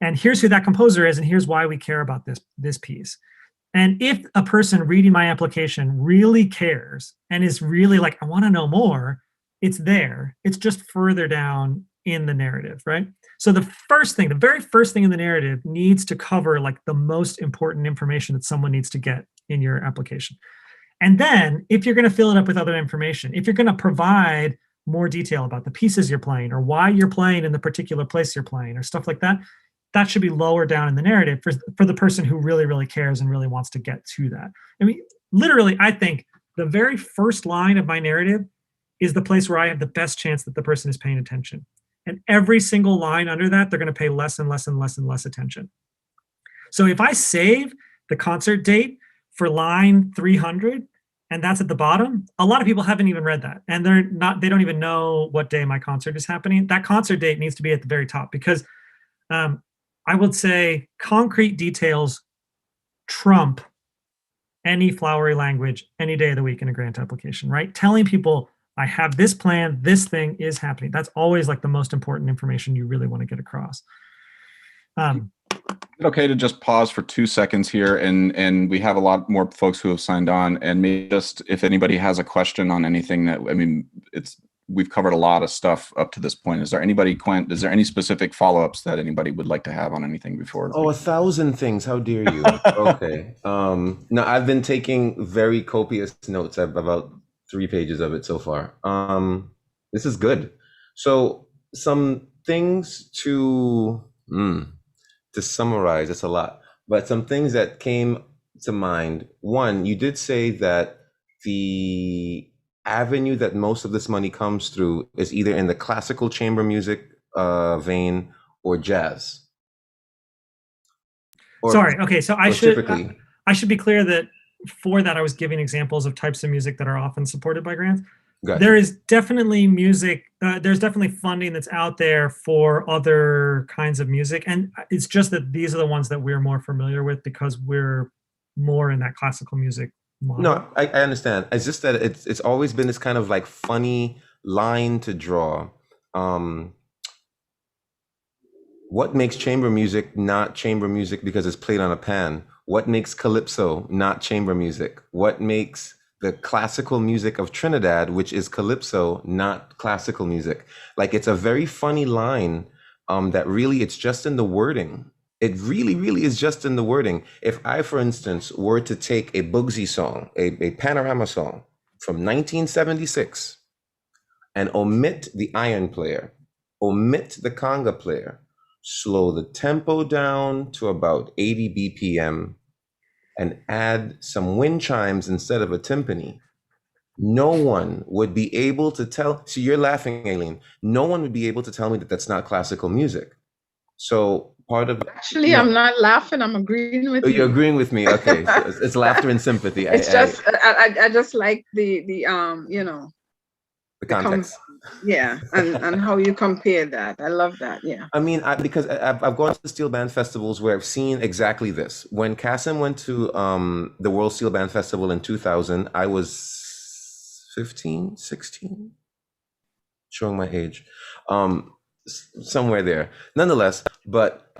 and here's who that composer is and here's why we care about this piece. And if a person reading my application really cares and is really like, I want to know more, it's there. It's just further down in the narrative, right? So the very first thing in the narrative needs to cover like the most important information that someone needs to get in your application. And then if you're going to fill it up with other information, if you're going to provide more detail about the pieces you're playing or why you're playing in the particular place you're playing or stuff like that, that should be lower down in the narrative for the person who really, really cares and really wants to get to that. I mean, literally, I think the very first line of my narrative is the place where I have the best chance that the person is paying attention. And every single line under that, they're going to pay less and less and less and less attention. So if I save the concert date for line 300, and that's at the bottom, a lot of people haven't even read that. And they don't even know what day my concert is happening. That concert date needs to be at the very top because I would say concrete details trump any flowery language any day of the week in a grant application, right? Telling people, I have this plan, this thing is happening. That's always like the most important information you really want to get across. Is it okay to just pause for 2 seconds here? And we have a lot more folks who have signed on, and maybe just if anybody has a question on anything that, we've covered a lot of stuff up to this point. Is there anybody, Quint, is there any specific follow-ups that anybody would like to have on anything before? Oh, 1,000 things. How dare you? Okay. No, I've been taking very copious notes. I've about 3 pages of it so far. This is good. So some things to summarize, it's a lot, but some things that came to mind. One, you did say that the avenue that most of this money comes through is either in the classical chamber music vein or jazz. Sorry. Okay. So I should be clear that for that I was giving examples of types of music that are often supported by grants. Gotcha. There is definitely music. There's definitely funding that's out there for other kinds of music, and it's just that these are the ones that we're more familiar with because we're more in that classical music model. No, I understand. It's just that it's always been this kind of like funny line to draw. What makes chamber music not chamber music because it's played on a pan? What makes calypso not chamber music? What makes the classical music of Trinidad, which is calypso, not classical music? Like, it's a very funny line that really, it's just in the wording. It really, really is just in the wording. If I, for instance, were to take a Bugsy song, a panorama song from 1976, and omit the iron player, omit the conga player, slow the tempo down to about 80 BPM, and add some wind chimes instead of a timpani, no one would be able to tell. See, you're laughing, Aileen. No one would be able to tell me that that's not classical music. So part of actually, I'm not laughing. I'm agreeing with you. You're agreeing with me. Okay, so it's laughter and sympathy. It's I just like the you know, the context. Yeah, and how you compare that. I love that. Yeah. I mean, because I've gone to steel band festivals where I've seen exactly this. When Kasim went to the World Steel Band Festival in 2000, I was 15, 16, showing my age, somewhere there. Nonetheless, but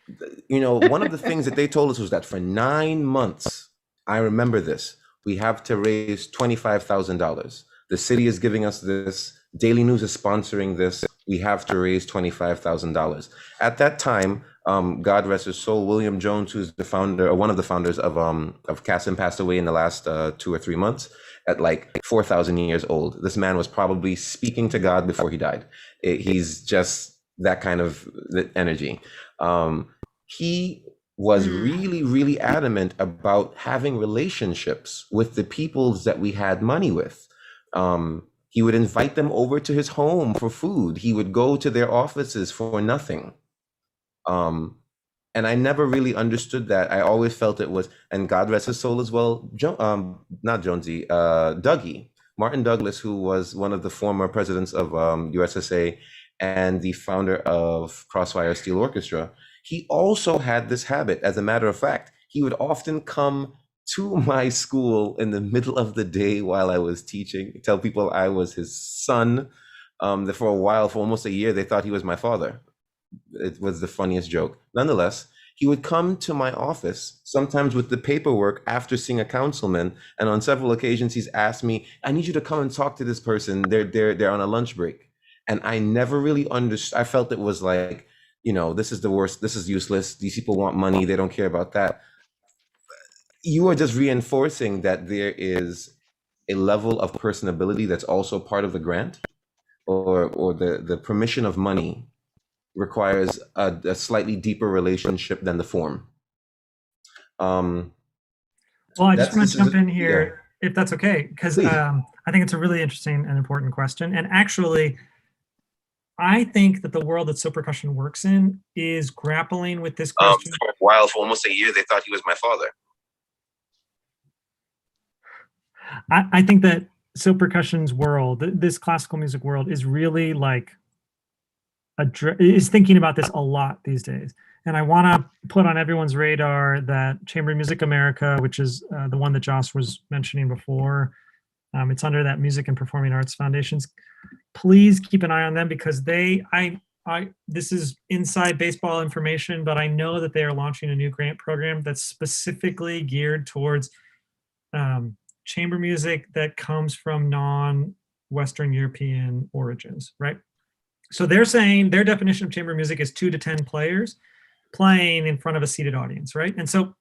you know, one of the things that they told us was that for 9 months, I remember this, we have to raise $25,000. The city is giving us this. Daily News is sponsoring this. We have to raise $25,000. At that time, God rest his soul, William Jones, who's the founder, or one of the founders of Kasim, passed away in the last 2 or 3 months at like 4,000 years old. This man was probably speaking to God before he died. He's just that kind of energy. He was really, really adamant about having relationships with the peoples that we had money with. He would invite them over to his home for food. He would go to their offices for nothing. And I never really understood that. I always felt it was, and God rest his soul as well, not Jonesy, Dougie, Martin Douglas, who was one of the former presidents of USSA and the founder of Crossfire Steel Orchestra. He also had this habit. As a matter of fact, he would often come to my school in the middle of the day while I was teaching, tell people I was his son. That for a while, for almost a year, they thought he was my father. It was the funniest joke. Nonetheless, he would come to my office, sometimes with the paperwork after seeing a councilman, and on several occasions he's asked me, I need you to come and talk to this person. They're on a lunch break. And I never really understood. I felt it was like, you know, this is the worst, this is useless. These people want money, they don't care about that. You are just reinforcing that there is a level of personability that's also part of the grant, or the permission of money requires a slightly deeper relationship than the form. Well, I just want to jump in here, if that's okay, because I think it's a really interesting and important question. And actually, I think that the world that Soul Percussion works in is grappling with this question. For a while, for almost a year, they thought he was my father. I think that Soul Percussion's world, this classical music world, is really like is thinking about this a lot these days. And I want to put on everyone's radar that Chamber Music America, which is the one that Josh was mentioning before, it's under that Music and Performing Arts Foundations. Please keep an eye on them, because this is inside baseball information, but I know that they are launching a new grant program that's specifically geared towards chamber music that comes from non-Western European origins, right? So they're saying their definition of chamber music is 2 to 10 players playing in front of a seated audience, right? And so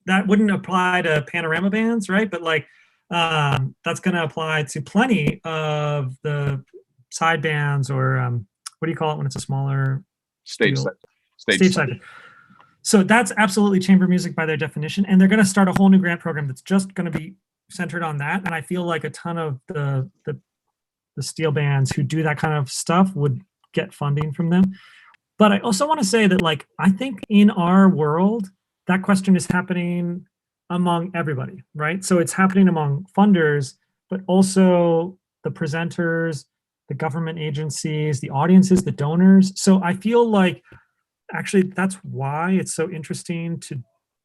that wouldn't apply to panorama bands, right? But like that's going to apply to plenty of the side bands, or what do you call it when it's a smaller stage side. So that's absolutely chamber music by their definition, and they're going to start a whole new grant program that's just going to be centered on that. And I feel like a ton of the the steel bands who do that kind of stuff would get funding from them. But I also want to say that, like, I think in our world, that question is happening among everybody, right? So it's happening among funders, but also the presenters, the government agencies, the audiences, the donors. So I feel like actually that's why it's so interesting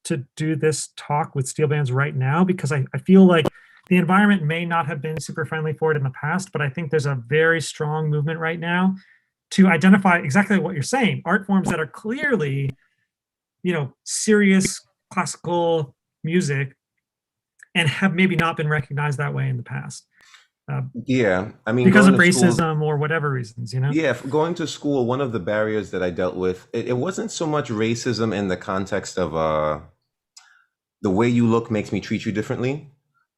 to do this talk with steel bands right now, because I feel like the environment may not have been super friendly for it in the past, but I think there's a very strong movement right now to identify exactly what you're saying, art forms that are clearly, serious classical music and have maybe not been recognized that way in the past. Yeah, I mean, Because of going to school, racism or whatever reasons, yeah, going to school, one of the barriers that I dealt with, it wasn't so much racism in the context of the way you look makes me treat you differently.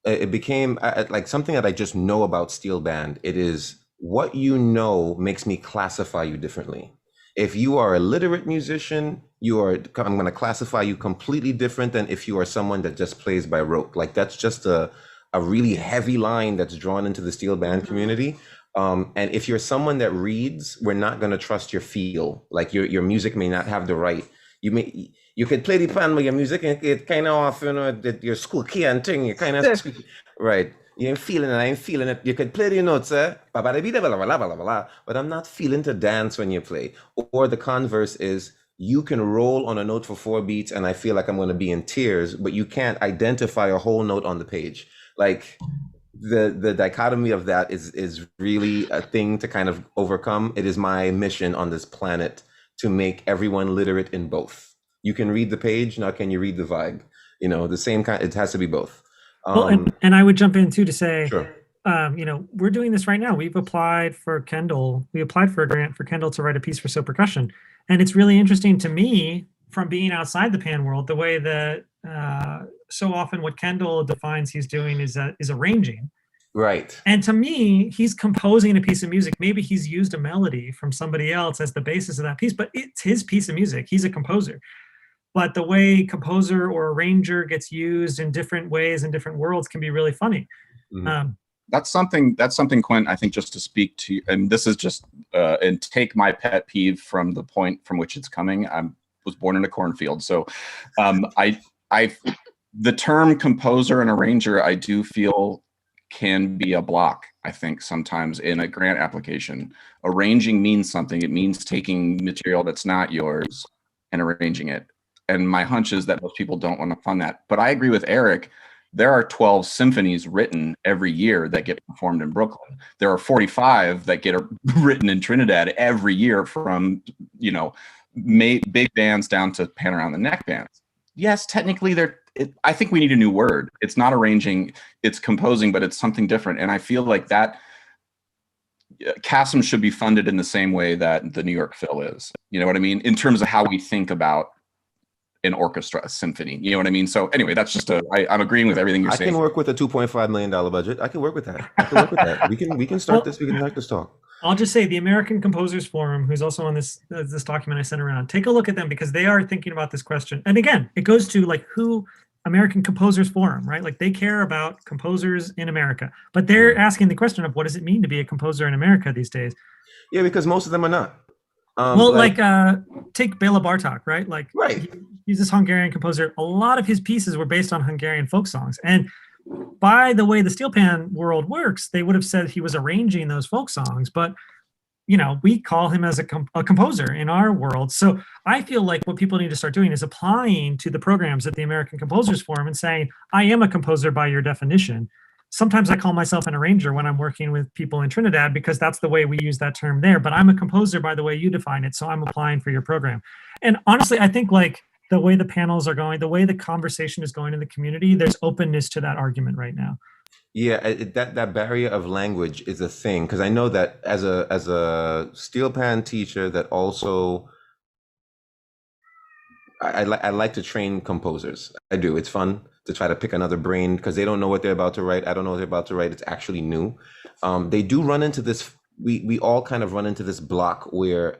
It became like something that I just know about steel band. It is what you know makes me classify you differently. If you are a literate musician, I'm going to classify you completely different than if you are someone that just plays by rote. Like that's just a really heavy line that's drawn into the steel band community. And if you're someone that reads, we're not going to trust your feel. Like your music may not have the right. You could play the pan with your music and it kind of off, that your school key and thing. You kind of right. You ain't feeling it. I ain't feeling it. You could play the notes, but I'm not feeling to dance when you play. Or the converse is you can roll on a note for 4 beats and I feel like I'm going to be in tears, but you can't identify a whole note on the page. Like the dichotomy of that is really a thing to kind of overcome. It is my mission on this planet to make everyone literate in both. You can read the page, now can you read the vibe? The same kind, it has to be both. Well, and I would jump in too to say, sure. We're doing this right now. We've applied for Kendall. We applied for a grant for Kendall to write a piece for So Percussion. And it's really interesting to me from being outside the pan world, the way that so often what Kendall defines he's doing is arranging. Right. And to me, he's composing a piece of music. Maybe he's used a melody from somebody else as the basis of that piece, but it's his piece of music. He's a composer. But the way composer or arranger gets used in different ways in different worlds can be really funny. Mm-hmm. That's something, Quint, I think, just to speak to you, and this is just, and take my pet peeve from the point from which it's coming. I was born in a cornfield. So the term composer and arranger, I do feel can be a block, I think, sometimes in a grant application. Arranging means something. It means taking material that's not yours and arranging it. And my hunch is that most people don't want to fund that. But I agree with Eric. There are 12 symphonies written every year that get performed in Brooklyn. There are 45 that get written in Trinidad every year, from, big bands down to pan around the neck bands. Yes, technically I think we need a new word. It's not arranging, it's composing, but it's something different. And I feel like that CASM should be funded in the same way that the New York Phil is. You know what I mean? In terms of how we think about an orchestra, a symphony. You know what I mean? So anyway, that's just I'm agreeing with everything you're saying. I can work with a $2.5 million budget. I can work with that. We can start this. We can start this talk. I'll just say the American Composers Forum, who's also on this document I sent around, take a look at them, because they are thinking about this question. And again, it goes to like who American Composers Forum, right? Like they care about composers in America, but they're asking the question of what does it mean to be a composer in America these days? Yeah, because most of them are not. Take Bela Bartok, right? Like, right. He's this Hungarian composer. A lot of his pieces were based on Hungarian folk songs. And by the way the steel pan world works, they would have said he was arranging those folk songs. But, we call him as a composer in our world. So I feel like what people need to start doing is applying to the programs at the American Composers Forum and saying, I am a composer by your definition. Sometimes I call myself an arranger when I'm working with people in Trinidad, because that's the way we use that term there. But I'm a composer by the way you define it. So I'm applying for your program. And honestly, I think like the way the panels are going, the way the conversation is going in the community, there's openness to that argument right now. Yeah, that barrier of language is a thing, because I know that as a steel pan teacher that also I like to train composers. I do. It's fun to try to pick another brain because they don't know what they're about to write. I don't know what they're about to write. It's actually new. They do run into this. We all kind of run into this block where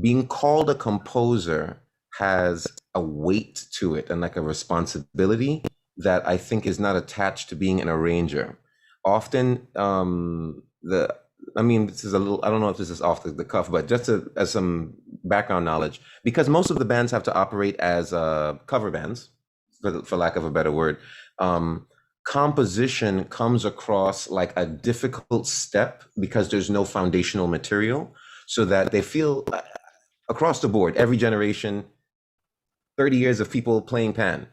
being called a composer has a weight to it and like a responsibility that I think is not attached to being an arranger. often I mean, this is a little, I don't know if this is off the cuff, but just as some background knowledge, because most of the bands have to operate as cover bands, for lack of a better word, composition comes across like a difficult step because there's no foundational material, so that they feel across the board, every generation, 30 years of people playing pan.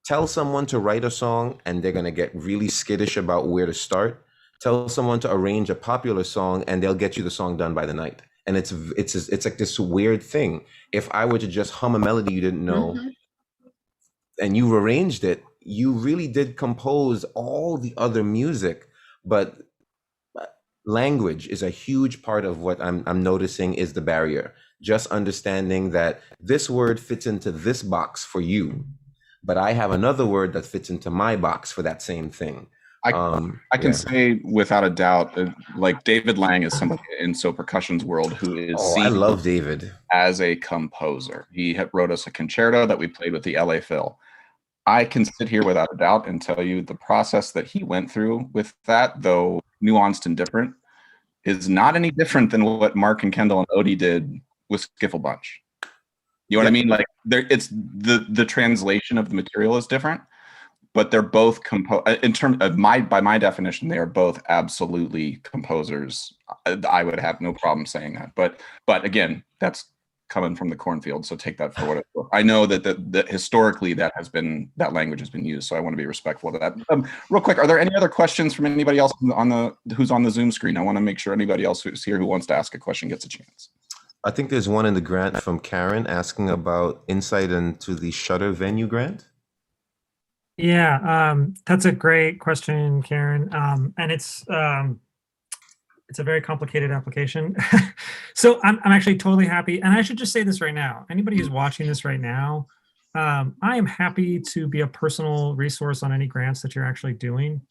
Tell someone to write a song and they're going to get really skittish about where to start. Tell someone to arrange a popular song and they'll get you the song done by the night. And it's like this weird thing. If I were to just hum a melody you didn't know and you arranged it, you really did compose all the other music. But language is a huge part of what I'm noticing is the barrier. Just understanding that this word fits into this box for you, but I have another word that fits into my box for that same thing. I can say without a doubt, like David Lang is somebody in So Percussion's world who is I love David as a composer. He wrote us a concerto that we played with the LA Phil. I can sit here without a doubt and tell you the process that he went through with that, though nuanced and different, is not any different than what Mark and Kendall and Odie did with Skiffle Bunch. You know what I mean? Like it's the translation of the material is different, but they're both in terms of by my definition, they are both absolutely composers. I would have no problem saying that. But again, that's coming from the cornfield, so take that for what it's worth. I know that historically that language has been used, so I want to be respectful of that. Real quick, are there any other questions from anybody else who's on the Zoom screen? I want to make sure anybody else who's here who wants to ask a question gets a chance. I think there's one in the grant from Karen asking about insight into the Shutter venue grant. Yeah, that's a great question, Karen. And it's a very complicated application. So I'm actually totally happy. And I should just say this right now. Anybody who's watching this right now, I am happy to be a personal resource on any grants that you're actually doing.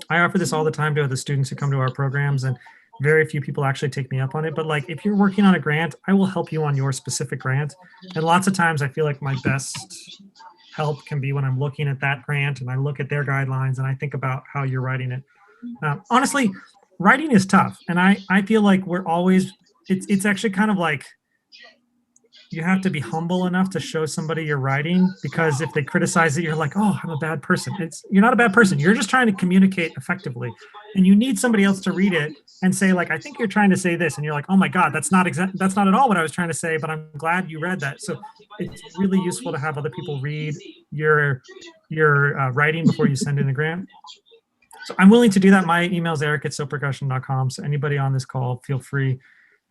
I offer this all the time to the students who come to our programs, and very few people actually take me up on it. But like, if you're working on a grant, I will help you on your specific grant. And lots of times I feel like my best help can be when I'm looking at that grant and I look at their guidelines and I think about how you're writing it. Honestly, writing is tough. And I feel like it's actually kind of like, you have to be humble enough to show somebody you're writing, because if they criticize it, you're like, oh, I'm a bad person. You're not a bad person. You're just trying to communicate effectively. And you need somebody else to read it and say, like, I think you're trying to say this. And you're like, oh my God, that's not at all what I was trying to say, but I'm glad you read that. So it's really useful to have other people read your writing before you send in a grant. So I'm willing to do that. My email is eric@sopercussion.com. So anybody on this call, feel free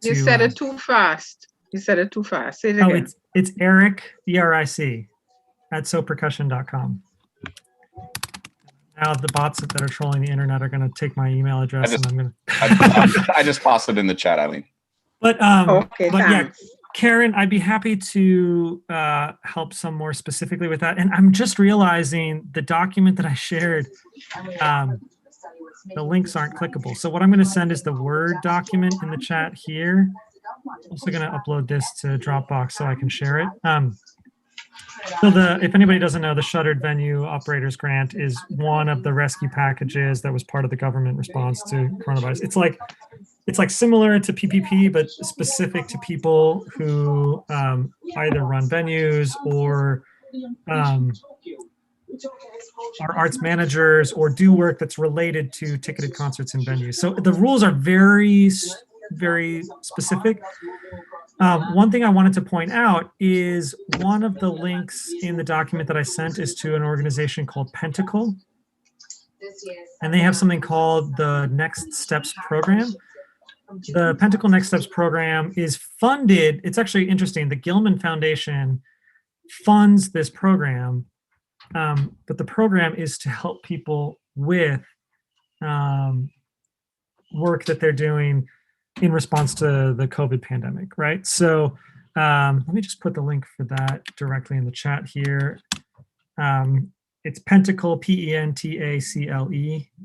to. You said it too fast. You said it too fast. Say it again. Oh, it's Eric, ERIC, @sopercussion.com. Now the bots that are trolling the internet are going to take my email address, and I'm going to. I just tossed it in the chat, Eileen. But okay, but yeah, Karen, I'd be happy to help some more specifically with that. And I'm just realizing the document that I shared, the links aren't clickable. So what I'm going to send is the Word document in the chat here. I'm also going to upload this to Dropbox so I can share it. So if anybody doesn't know, the Shuttered Venue Operators Grant is one of the rescue packages that was part of the government response to coronavirus. It's like similar to PPP, but specific to people who either run venues or are arts managers or do work that's related to ticketed concerts and venues. So the rules are very, very specific. One thing I wanted to point out is one of the links in the document that I sent is to an organization called Pentacle. And they have something called the Next Steps Program. The Pentacle Next Steps Program is funded. It's actually interesting. The Gilman Foundation funds this program, but the program is to help people with work that they're doing in response to the COVID pandemic, right? So let me just put the link for that directly in the chat here. It's Pentacle, Pentacle,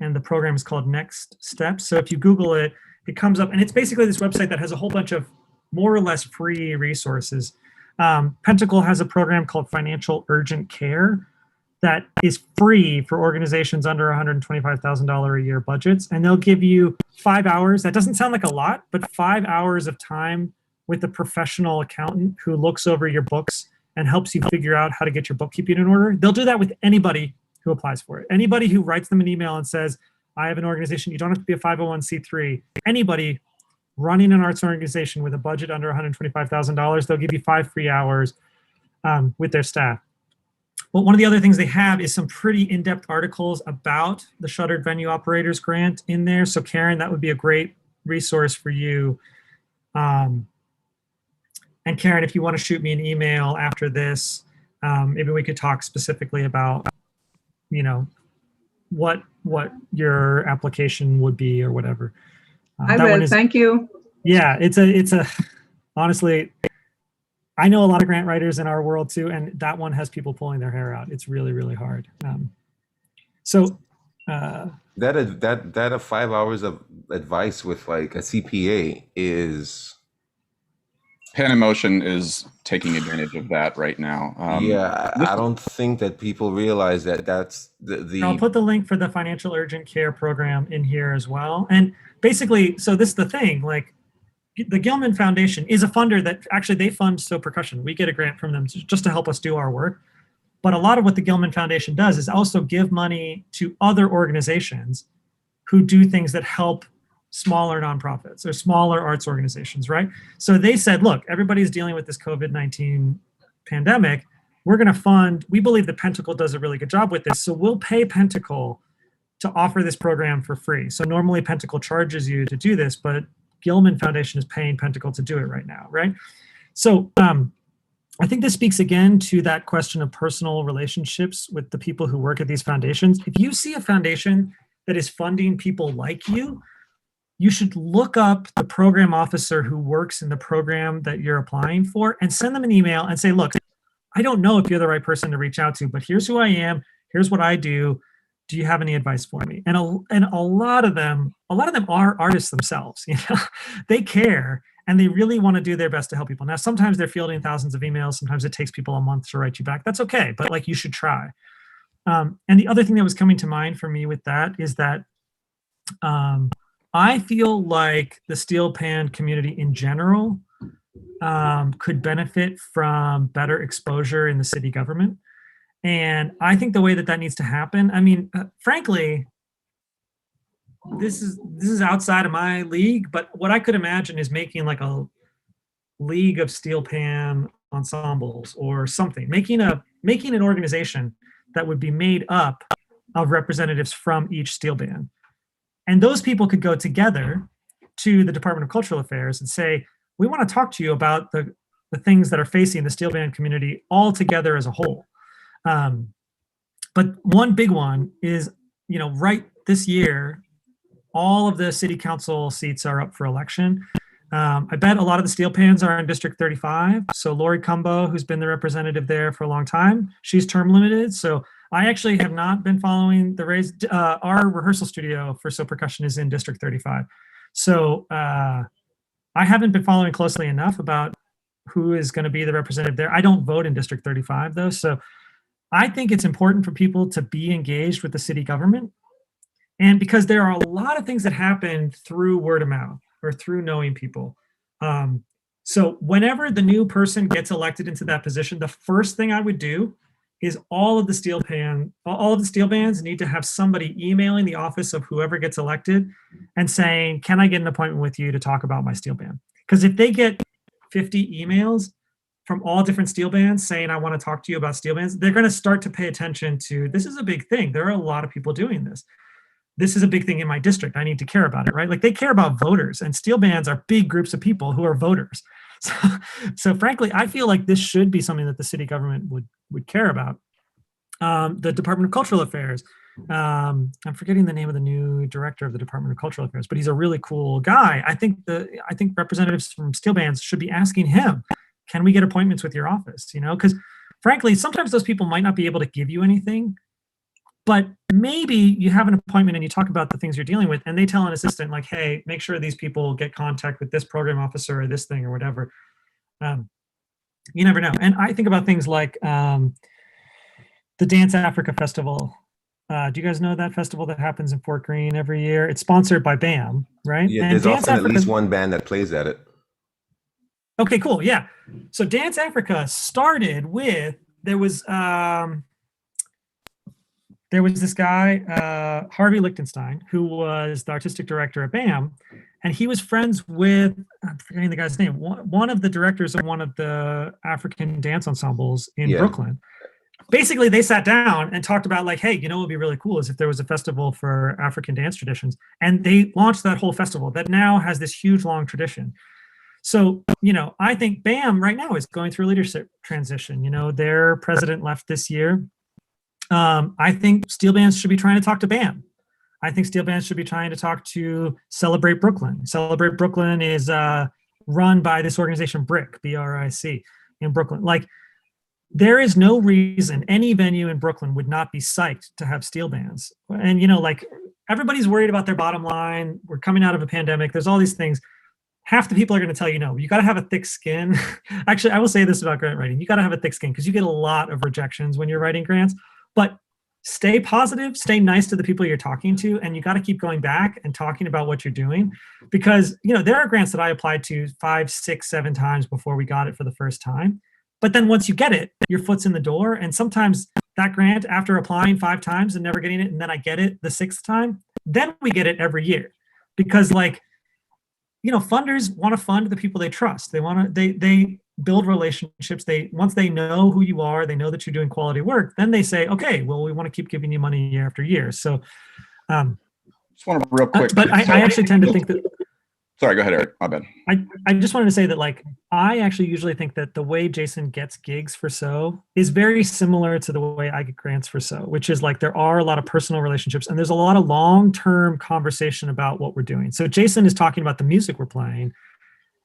and the program is called Next Steps. So if you Google it, it comes up, and it's basically this website that has a whole bunch of more or less free resources. Pentacle has a program called Financial Urgent Care, that is free for organizations under $125,000 a year budgets. And they'll give you 5 hours. That doesn't sound like a lot, but 5 hours of time with a professional accountant who looks over your books and helps you figure out how to get your bookkeeping in order. They'll do that with anybody who applies for it. Anybody who writes them an email and says, I have an organization, you don't have to be a 501c3. Anybody running an arts organization with a budget under $125,000, they'll give you 5 free hours with their staff. Well, one of the other things they have is some pretty in-depth articles about the Shuttered Venue Operators Grant in there. So Karen, that would be a great resource for you. And Karen, if you want to shoot me an email after this, maybe we could talk specifically about, you know, what your application would be or whatever. I will. Thank you. Yeah, it's a honestly, I know a lot of grant writers in our world too, and that one has people pulling their hair out. It's really, really hard. That 5 hours of advice with like a CPA is. Pen Emotion is taking advantage of that right now. I don't think that people realize that that's the. I'll put the link for the Financial Urgent Care program in here as well. And basically, so this is the thing, like the Gilman Foundation is a funder that actually they fund So Percussion. We get a grant from them just to help us do our work. But a lot of what the Gilman Foundation does is also give money to other organizations who do things that help smaller nonprofits or smaller arts organizations, right? So they said, look, everybody's dealing with this COVID-19 pandemic. We're going to fund, we believe that Pentacle does a really good job with this. So we'll pay Pentacle to offer this program for free. So normally Pentacle charges you to do this, but Gilman Foundation is paying Pentacle to do it right now, right? So I think this speaks again to that question of personal relationships with the people who work at these foundations. If you see a foundation that is funding people like you should look up the program officer who works in the program that you're applying for and send them an email and say, look, I don't know if you're the right person to reach out to, but here's who I am. Here's what I do. Do you have any advice for me? And a lot of them are artists themselves. You know, they care and they really want to do their best to help people. Now, sometimes they're fielding thousands of emails. Sometimes it takes people a month to write you back. That's okay, but like you should try. And the other thing that was coming to mind for me with that is that I feel like the steel pan community in general could benefit from better exposure in the city government. And I think the way that needs to happen, I mean, frankly, this is outside of my league, but what I could imagine is making like a league of steel pan ensembles or something, making an organization that would be made up of representatives from each steel band. And those people could go together to the Department of Cultural Affairs and say, we want to talk to you about the things that are facing the steel band community all together as a whole. But one big one is, you know, right this year, all of the city council seats are up for election. I bet a lot of the steel pans are in District 35. So Lori Cumbo, who's been the representative there for a long time, she's term limited. So I actually have not been following the race. Our rehearsal studio for So Percussion is in District 35. So I haven't been following closely enough about who is going to be the representative there. I don't vote in District 35 though. So I think it's important for people to be engaged with the city government. And because there are a lot of things that happen through word of mouth or through knowing people. So whenever the new person gets elected into that position, the first thing I would do is all of the steel bands need to have somebody emailing the office of whoever gets elected and saying, can I get an appointment with you to talk about my steel band? Because if they get 50 emails from all different steel bands saying, I want to talk to you about steel bands, they're going to start to pay attention to, this is a big thing. There are a lot of people doing this. This is a big thing in my district. I need to care about it, right? Like they care about voters, and steel bands are big groups of people who are voters. So frankly, I feel like this should be something that the city government would care about. The Department of Cultural Affairs. I'm forgetting the name of the new director of the Department of Cultural Affairs, but he's a really cool guy. I think representatives from steel bands should be asking him, can we get appointments with your office? You know, because frankly, sometimes those people might not be able to give you anything, but maybe you have an appointment and you talk about the things you're dealing with, and they tell an assistant like, hey, make sure these people get contact with this program officer or this thing or whatever. You never know. And I think about things like the the Dance Africa Festival. Do you guys know that festival that happens in Fort Greene every year? It's sponsored by BAM, right? Yeah, And there's Dance often at Africa. least one band that plays at it. Okay, cool. Yeah. So Dance Africa started with there was this guy, Harvey Lichtenstein, who was the artistic director at BAM, and he was friends with, I'm forgetting the guy's name, one of the directors of one of the African dance ensembles in Brooklyn. Basically, they sat down and talked about like, hey, you know what would be really cool is if there was a festival for African dance traditions. And they launched that whole festival that now has this huge, long tradition. So, you know, I think BAM right now is going through a leadership transition. You know, their president left this year. I think steel bands should be trying to talk to BAM. I think steel bands should be trying to talk to Celebrate Brooklyn. Celebrate Brooklyn is run by this organization, BRIC, B-R-I-C, in Brooklyn. Like, there is no reason any venue in Brooklyn would not be psyched to have steel bands. And, you know, like, everybody's worried about their bottom line. We're coming out of a pandemic. There's all these things. Half the people are going to tell you, no, you got to have a thick skin. Actually, I will say this about grant writing. You got to have a thick skin because you get a lot of rejections when you're writing grants. But stay positive, stay nice to the people you're talking to, and you got to keep going back and talking about what you're doing. Because, you know, there are grants that I applied to 5, 6, 7 times before we got it for the first time. But then once you get it, your foot's in the door. And sometimes that grant, after applying 5 times and never getting it, and then I get it the 6th time, then we get it every year. Because, like, you know, funders want to fund the people they trust. They build relationships. Once they know who you are, they know that you're doing quality work, then they say, okay, well, we want to keep giving you money year after year. So just want to real quick. But I actually tend to think that. Sorry, go ahead, Eric. My bad. I just wanted to say that, like, I actually usually think that the way Jason gets gigs for So is very similar to the way I get grants for So, which is like there are a lot of personal relationships and there's a lot of long-term conversation about what we're doing. So Jason is talking about the music we're playing.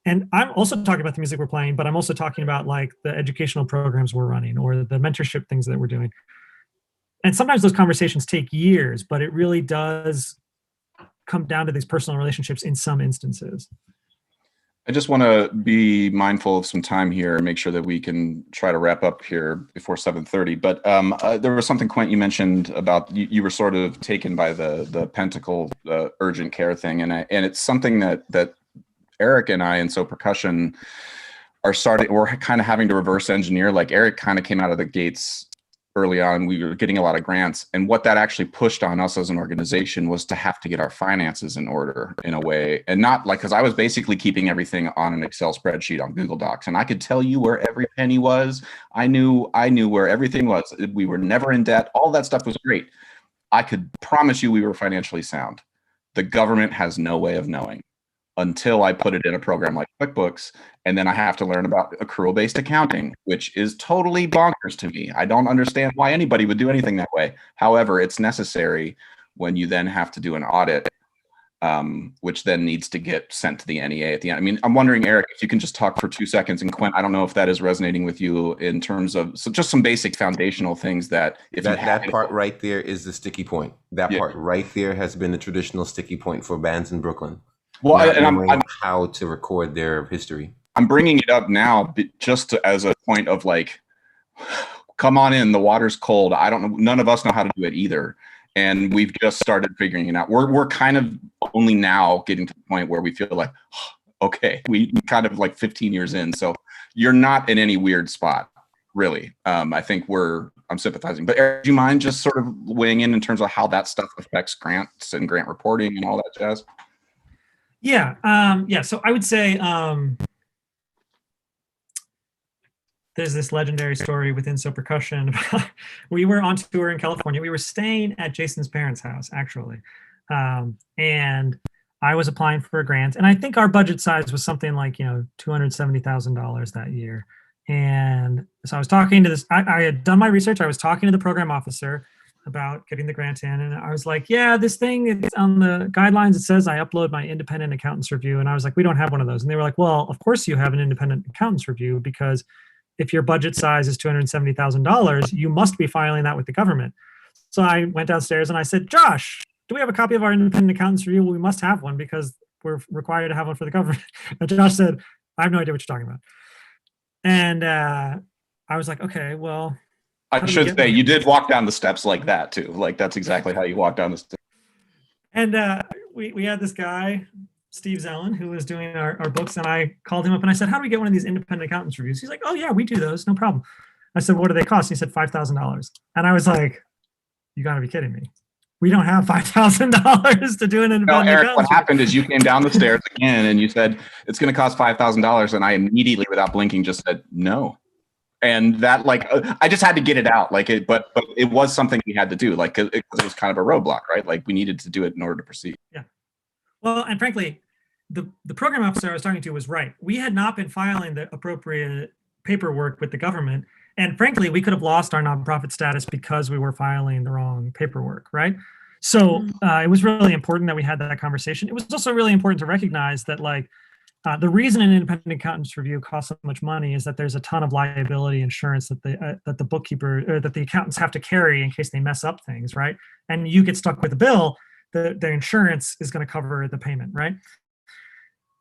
And I'm also talking about the music we're playing, but I'm also talking about like the educational programs we're running or the mentorship things that we're doing. And sometimes those conversations take years, but it really does come down to these personal relationships in some instances. I just want to be mindful of some time here and make sure that we can try to wrap up here before 7:30. But there was something, Quint, you mentioned about you were sort of taken by the Pentacle urgent care thing, and it's something that Eric and I in So Percussion we're kind of having to reverse engineer. Like, Eric kind of came out of the gates early on. We were getting a lot of grants, and what that actually pushed on us as an organization was to have to get our finances in order in a way, and not like, because I was basically keeping everything on an Excel spreadsheet on Google Docs, and I could tell you where every penny was. I knew where everything was. We were never in debt. All that stuff was great. I could promise you we were financially sound. The government has no way of knowing until I put it in a program like QuickBooks, and then I have to learn about accrual-based accounting, which is totally bonkers to me. I don't understand why anybody would do anything that way. However, it's necessary when you then have to do an audit, which then needs to get sent to the NEA at the end. I mean, I'm wondering, Eric, if you can just talk for 2 seconds, and Quint, I don't know if that is resonating with you in terms of just some basic foundational things that that part right there is the sticky point. That part right there has been the traditional sticky point for bands in Brooklyn. Well, and I'm how to record their history. I'm bringing it up now just as a point of like, come on in, the water's cold. I don't know. None of us know how to do it either. And we've just started figuring it out. We're kind of only now getting to the point where we feel like, okay, we kind of like 15 years in. So you're not in any weird spot, really. I think I'm sympathizing. But Eric, do you mind just sort of weighing in terms of how that stuff affects grants and grant reporting and all that jazz? Yeah. So I would say there's this legendary story within So Percussion. We were on tour in California. We were staying at Jason's parents' house, actually. And I was applying for a grant. And I think our budget size was something like, $270,000 that year. And so I was talking to this, I had done my research. I was talking to the program officer about getting the grant in. And I was like, yeah, this thing, it's on the guidelines, it says I upload my independent accountant's review. And I was like, we don't have one of those. And they were like, well, of course you have an independent accountant's review, because if your budget size is $270,000, you must be filing that with the government. So I went downstairs and I said, Josh, do we have a copy of our independent accountant's review? Well, we must have one because we're required to have one for the government. And Josh said, I have no idea what you're talking about. And I was like, okay, well, I do we should get say there? you did walk down the steps like that too. Like that's exactly how you walk down the steps. And we had this guy, Steve Zellen, who was doing our books, and I called him up and I said, how do we get one of these independent accountants reviews? He's like, oh yeah, we do those, no problem. I said, what do they cost? He said, $5,000. And I was like, you gotta be kidding me. We don't have $5,000 to do an independent No, Eric, what accountants happened is you came down the stairs again and you said, it's going to cost $5,000. And I immediately, without blinking, just said, no. And that, like, I just had to get it out. Like, but it was something we had to do, like, it was kind of a roadblock, right? Like, we needed to do it in order to proceed. Yeah. Well, and frankly, the program officer I was talking to was right. We had not been filing the appropriate paperwork with the government. And frankly, we could have lost our nonprofit status because we were filing the wrong paperwork, right? So it was really important that we had that conversation. It was also really important to recognize that, like, the reason an independent accountant's review costs so much money is that there's a ton of liability insurance that the bookkeeper or that the accountants have to carry in case they mess up things, right? And you get stuck with a bill, the insurance is going to cover the payment, right?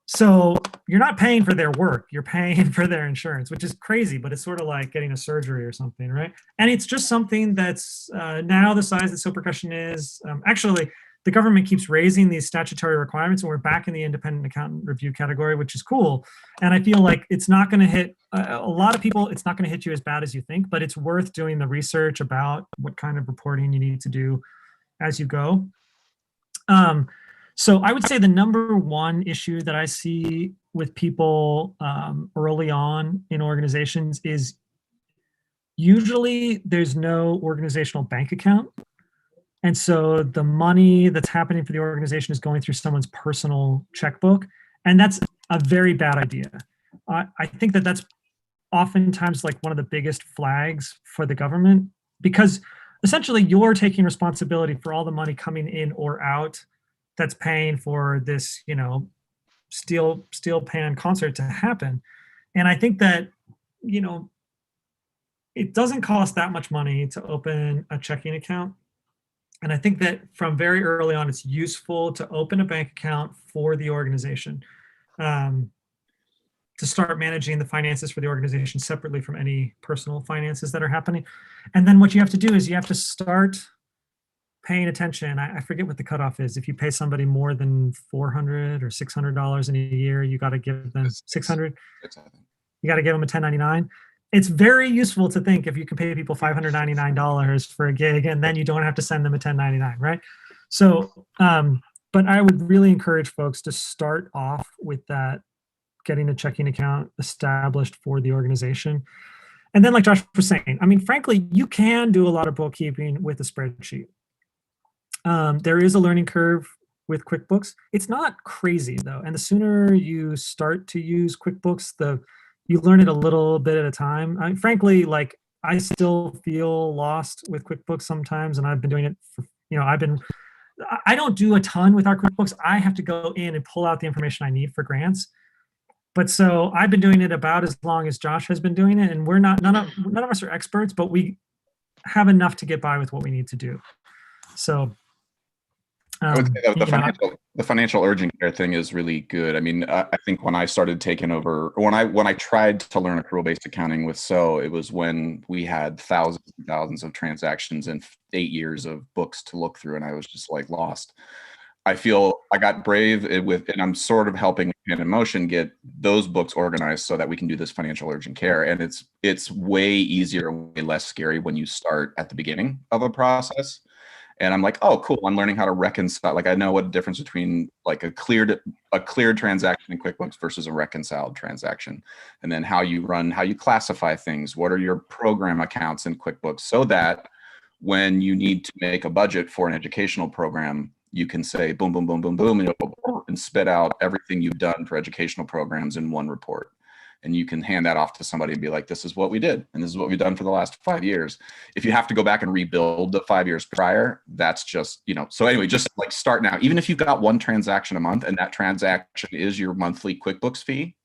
So you're not paying for their work, you're paying for their insurance, which is crazy, but it's sort of like getting a surgery or something, right? And it's just something that's now the size that Silk Percussion is. Actually, the government keeps raising these statutory requirements, and we're back in the independent accountant review category, which is cool. And I feel like it's not going to hit a lot of people. It's not going to hit you as bad as you think, but it's worth doing the research about what kind of reporting you need to do as you go. So I would say the number one issue that I see with people early on in organizations is usually there's no organizational bank account. And so the money that's happening for the organization is going through someone's personal checkbook. And that's a very bad idea. I think that that's oftentimes like one of the biggest flags for the government, because essentially you're taking responsibility for all the money coming in or out that's paying for this, steel pan concert to happen. And I think that, it doesn't cost that much money to open a checking account. And I think that from very early on, it's useful to open a bank account for the organization, to start managing the finances for the organization separately from any personal finances that are happening. And then what you have to do is you have to start paying attention. I forget what the cutoff is. If you pay somebody more than $400 or $600 in a year, you got to give them $600. You got to give them a 1099. It's very useful to think if you can pay people $599 for a gig, and then you don't have to send them a 1099, right? So, but I would really encourage folks to start off with that, getting a checking account established for the organization. And then, like Josh was saying, I mean, frankly, you can do a lot of bookkeeping with a spreadsheet. There is a learning curve with QuickBooks. It's not crazy though. And the sooner you start to use QuickBooks, you learn it a little bit at a time. I mean, frankly, like I still feel lost with QuickBooks sometimes, and I've been doing it for, I don't do a ton with our QuickBooks. I have to go in and pull out the information I need for grants. But so I've been doing it about as long as Josh has been doing it, and none of us are experts, but we have enough to get by with what we need to do. So I would say that the financial urgent care thing is really good. I mean, I think when I started taking over, when I tried to learn accrual-based accounting with it was when we had thousands and thousands of transactions and 8 years of books to look through, and I was just like lost. I feel I got brave and I'm sort of helping Hand in Motion get those books organized so that we can do this financial urgent care. And it's way easier, way less scary when you start at the beginning of a process. And I'm like, oh, cool. I'm learning how to reconcile. Like, I know what the difference between like a cleared transaction in QuickBooks versus a reconciled transaction. And then how you classify things. What are your program accounts in QuickBooks, so that when you need to make a budget for an educational program, you can say boom, boom, boom, boom, boom, and spit out everything you've done for educational programs in one report. And you can hand that off to somebody and be like, this is what we did. And this is what we've done for the last 5 years. If you have to go back and rebuild the 5 years prior, that's just, so anyway, just like start now. Even if you've got one transaction a month and that transaction is your monthly QuickBooks fee,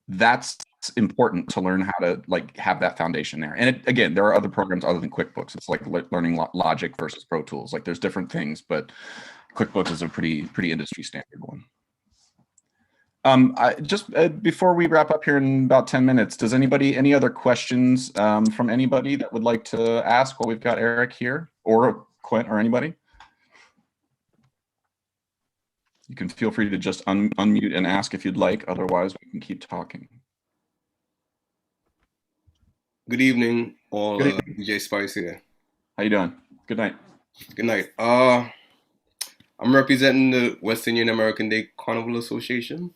that's important to learn how to like have that foundation there. And again, there are other programs other than QuickBooks. It's like learning Logic versus Pro Tools. Like there's different things, but QuickBooks is a pretty industry standard one. Just before we wrap up here in about 10 minutes, does any other questions from anybody that would like to ask while we've got Eric here, or Quint, or anybody? You can feel free to just unmute and ask if you'd like. Otherwise, we can keep talking. Good evening, all. Good evening. DJ Spice here. How you doing? Good night. Good night. I'm representing the West Indian American Day Carnival Association,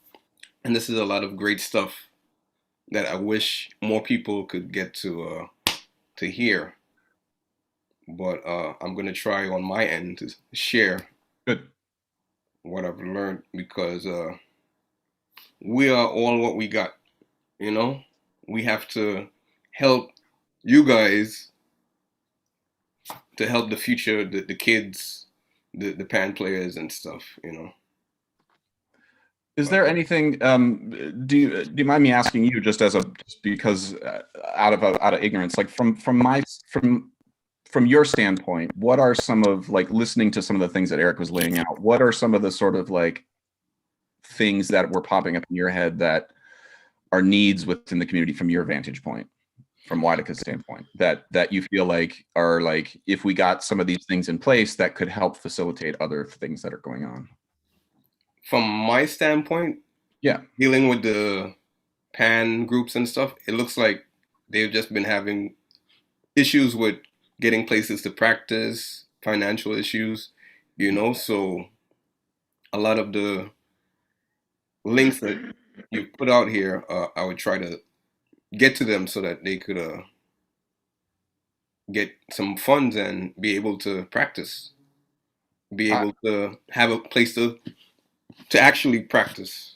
and this is a lot of great stuff that I wish more people could get to hear. But I'm gonna try on my end to share Good. what I've learned, because we are all what we got. You know, we have to help you guys to help the future, the kids, the pan players and stuff. You know. Is there anything? Do you mind me asking you, just because out of ignorance, like from your standpoint, what are some of, like, listening to some of the things that Eric was laying out? What are some of the sort of like things that were popping up in your head that are needs within the community from your vantage point, from Wideca's standpoint, that you feel like are, like, if we got some of these things in place, that could help facilitate other things that are going on? From my standpoint, Yeah, dealing with the pan groups and stuff, it looks like they've just been having issues with getting places to practice, financial issues, you know. So a lot of the links that you put out here, I would try to get to them so that they could get some funds and be able to practice, be able to have a place to actually practice.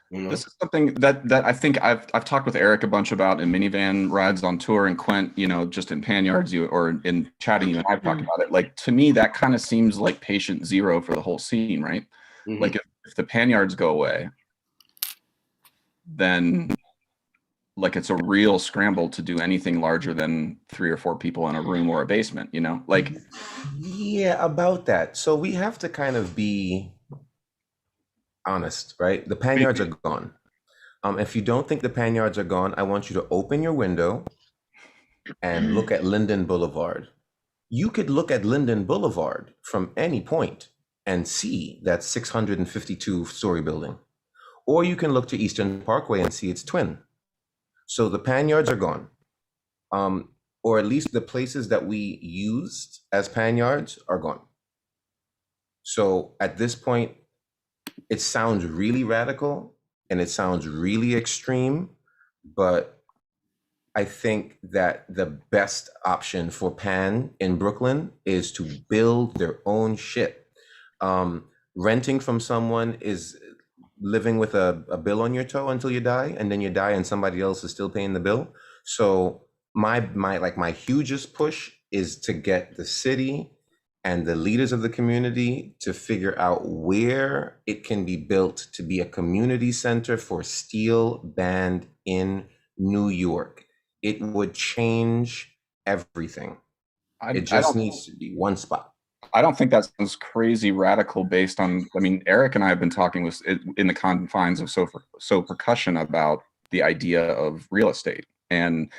You know? this is something that I think I've talked with Eric a bunch about in minivan rides on tour, and Quint, you know, just in pan yards, or in chatting, you and I've talked about it. Like, to me, that kind of seems like patient zero for the whole scene, right? Mhm. Like, if the pan yards go away, then, like, it's a real scramble to do anything larger than 3 or 4 people in a room or a basement, you know? Like, Yeah, about that. So we have to kind of be honest, right? The panyards are gone. If you don't think the panyards are gone, I want you to open your window and look at Linden Boulevard. You could look at Linden Boulevard from any point and see that 652-story building. Or you can look to Eastern Parkway and see its twin. So the panyards are gone. Or at least the places that we used as panyards are gone. So at this point, it sounds really radical and it sounds really extreme, but I think that the best option for Pan in Brooklyn is to build their own shit. Renting from someone is living with a bill on your toe until you die, and then you die and somebody else is still paying the bill. So my hugest push is to get the city and the leaders of the community to figure out where it can be built to be a community center for steel band in New York. It would change everything. It just needs to be one spot. I don't think that sounds crazy radical based on, I mean, Eric and I have been talking in the confines of So Percussion about the idea of real estate. And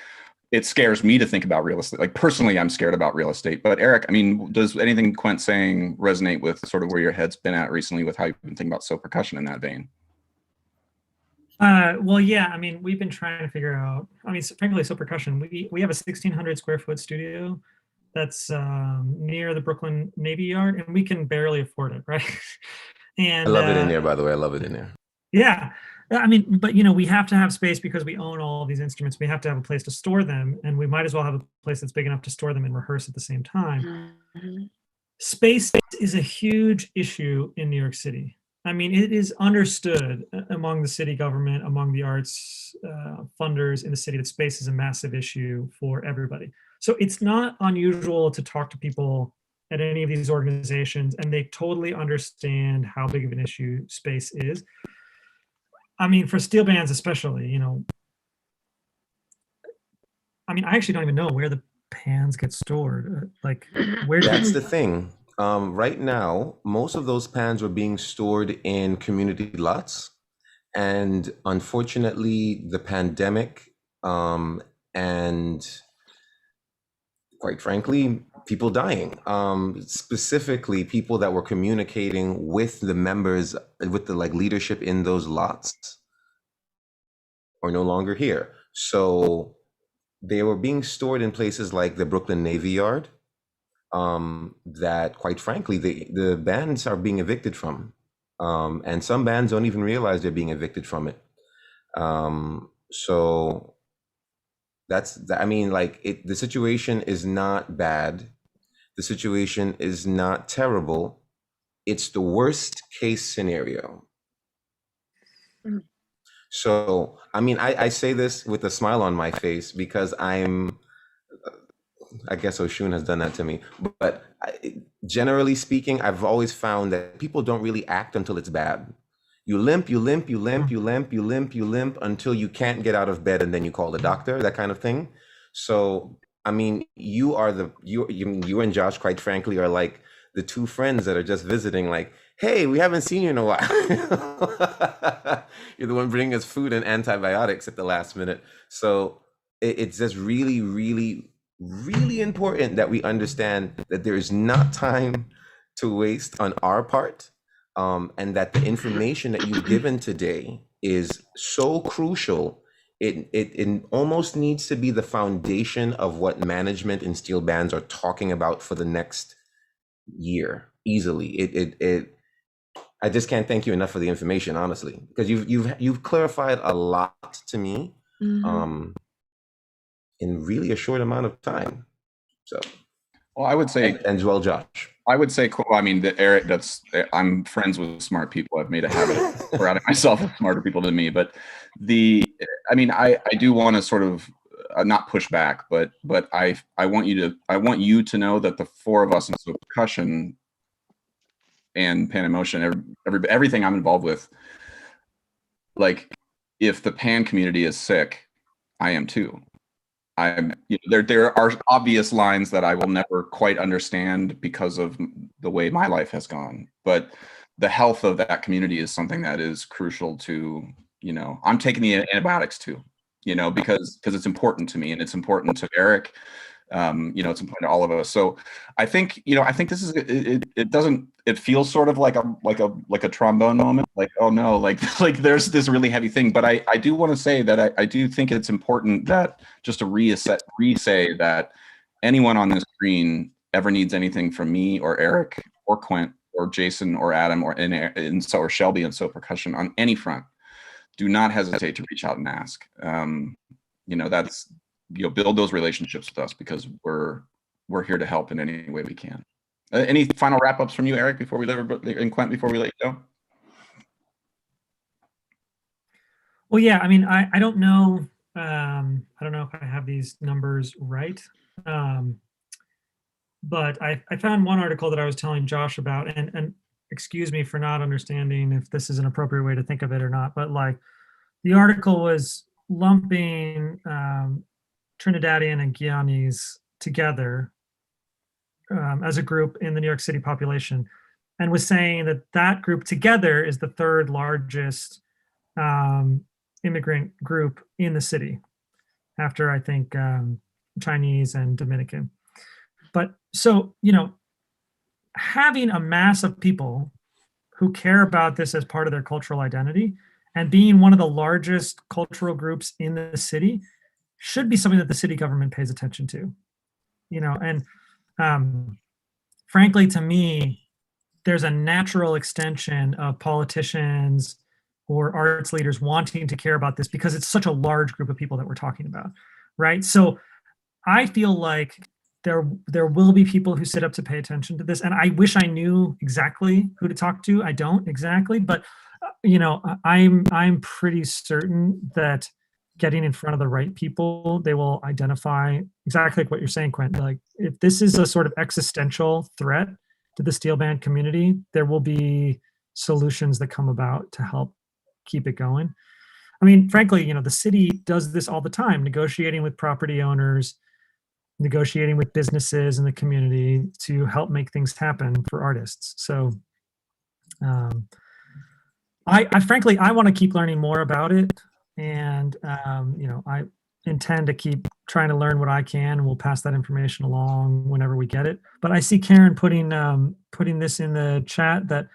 it scares me to think about real estate. Like, personally, I'm scared about real estate. But Eric, I mean, does anything Quint's saying resonate with sort of where your head's been at recently with how you've been thinking about So Percussion in that vein? Well, yeah, I mean, we've been trying to figure out, I mean, frankly, So Percussion, we have a 1,600 square foot studio that's near the Brooklyn Navy Yard, and we can barely afford it, right? And I love it in there, by the way. I love it in there. Yeah, I mean, but you know, we have to have space because we own all of these instruments. We have to have a place to store them, and we might as well have a place that's big enough to store them and rehearse at the same time. Space is a huge issue in New York City. I mean, it is understood among the city government, among the arts funders in the city, that space is a massive issue for everybody. So it's not unusual to talk to people at any of these organizations, and they totally understand how big of an issue space is. I mean, for steel bands especially, you know, I mean, I actually don't even know where the pans get stored. Like, where? That's the thing. Right now, most of those pans are being stored in community lots, And unfortunately, the pandemic, and quite frankly, people dying, specifically people that were communicating with the members, with the like leadership in those lots, are no longer here. So they were being stored in places like the Brooklyn Navy Yard, that quite frankly, the bands are being evicted from. And some bands don't even realize they're being evicted from it. So I mean, like the situation is not bad. The situation is not terrible. It's the worst case scenario. Mm. So, I mean, I say this with a smile on my face because I guess Oshun has done that to me. But generally speaking, I've always found that people don't really act until it's bad. You limp, you limp, you limp, you limp, you limp, you limp until you can't get out of bed, and then you call the doctor, that kind of thing. So, I mean, you and Josh, quite frankly, are like the two friends that are just visiting, like, hey, we haven't seen you in a while. You're the one bringing us food and antibiotics at the last minute. So it's just really, really, really important that we understand that there is not time to waste on our part, and that the information that you've given today is so crucial. It almost needs to be the foundation of what management and steel bands are talking about for the next year easily. I just can't thank you enough for the information, honestly, because you've clarified a lot to me, Mhm. in really a short amount of time. So, Well, I would say, and as well, Josh. I would say, cool. I mean, Eric, I'm friends with smart people. I've made a habit of surrounding myself with smarter people than me. But I mean, I do want to sort of not push back, but I want you to know that the four of us in so percussion and Pan Emotion, everything I'm involved with, like, if the Pan community is sick, I am too. There are obvious lines that I will never quite understand because of the way my life has gone, but the health of that community is something that is crucial to, I'm taking the antibiotics too, because it's important to me, and it's important to Eric. It's important to all of us. So I think this is it feels sort of like a trombone moment, like, oh no, like like there's this really heavy thing. But I do want to say that I do think it's important that just to re-say that anyone on this screen ever needs anything from me or Eric or Quint or Jason or Adam or Shelby and So Percussion on any front, do not hesitate to reach out and ask. That's build those relationships with us, because we're here to help in any way we can. Any final wrap-ups from you, Eric, before we and Quint, before we let you go? Well, yeah, I mean, I don't know. I don't know if I have these numbers right. But I found one article that I was telling Josh about, and excuse me for not understanding if this is an appropriate way to think of it or not, but like the article was lumping Trinidadian and Guyanese together as a group in the New York City population, and was saying that that group together is the third largest immigrant group in the city, after I think Chinese and Dominican. But so, having a mass of people who care about this as part of their cultural identity and being one of the largest cultural groups in the city should be something that the city government pays attention to, and frankly, to me, there's a natural extension of politicians or arts leaders wanting to care about this because it's such a large group of people that we're talking about, right? So I feel like there will be people who sit up to pay attention to this, and I wish I knew exactly who to talk to. I don't exactly, but I'm pretty certain that getting in front of the right people, they will identify exactly like what you're saying, Quentin. Like, if this is a sort of existential threat to the steel band community, there will be solutions that come about to help keep it going. I mean, frankly, the city does this all the time, negotiating with property owners, negotiating with businesses in the community to help make things happen for artists. So I frankly, I want to keep learning more about it. And, I intend to keep trying to learn what I can. And we'll pass that information along whenever we get it. But I see Karen putting this in the chat that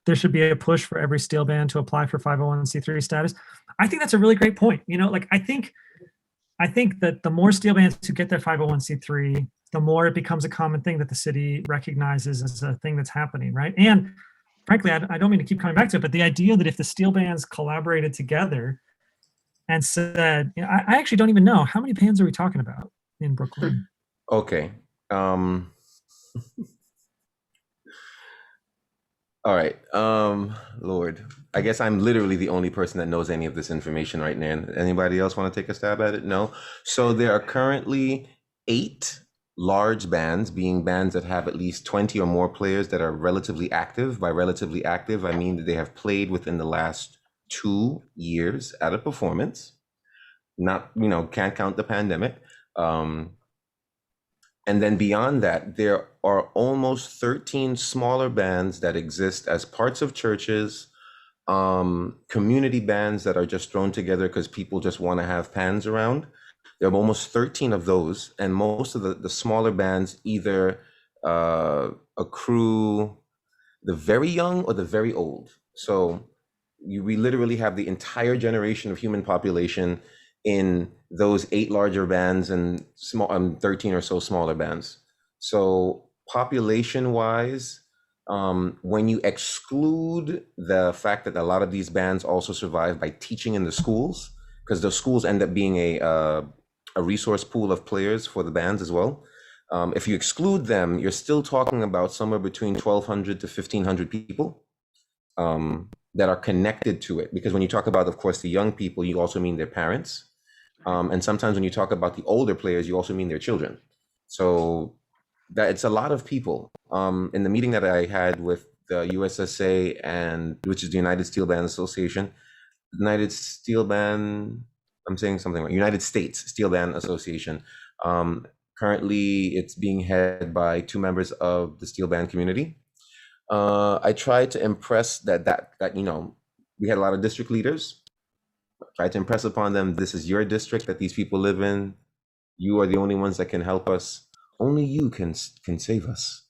there should be a push for every steel band to apply for 501c3 status. I think that's a really great point. I think that the more steel bands who get their 501c3, the more it becomes a common thing that the city recognizes as a thing that's happening, right? And frankly, I don't mean to keep coming back to it, but the idea that if the steel bands collaborated together and said, I actually don't even know, how many bands are we talking about in Brooklyn? Okay. All right. Lord, I guess I'm literally the only person that knows any of this information right now. Anybody else want to take a stab at it? No. So there are currently 8 large bands, being bands that have at least 20 or more players that are relatively active. By relatively active, I mean that they have played within the last 2 years at a performance. Not, can't count the pandemic. And then beyond that, there are almost 13 smaller bands that exist as parts of churches, community bands that are just thrown together because people just want to have pans around. There are almost 13 of those, and most of the smaller bands either accrue the very young or the very old. So we literally have the entire generation of human population in those 8 larger bands and 13 or so smaller bands. So population-wise, when you exclude the fact that a lot of these bands also survive by teaching in the schools, because the schools end up being a resource pool of players for the bands as well. If you exclude them, you're still talking about somewhere between 1,200 to 1,500 people that are connected to it. Because when you talk about, of course, the young people, you also mean their parents. And sometimes when you talk about the older players, you also mean their children. So that it's a lot of people. In the meeting that I had with the USSA, which is the United Steel Band Association, United Steel Band, I'm saying something right, United States Steel Band Association. Currently, it's being headed by 2 members of the steel band community. I tried to impress that we had a lot of district leaders. Tried to impress upon them, this is your district that these people live in. You are the only ones that can help us. Only you can save us.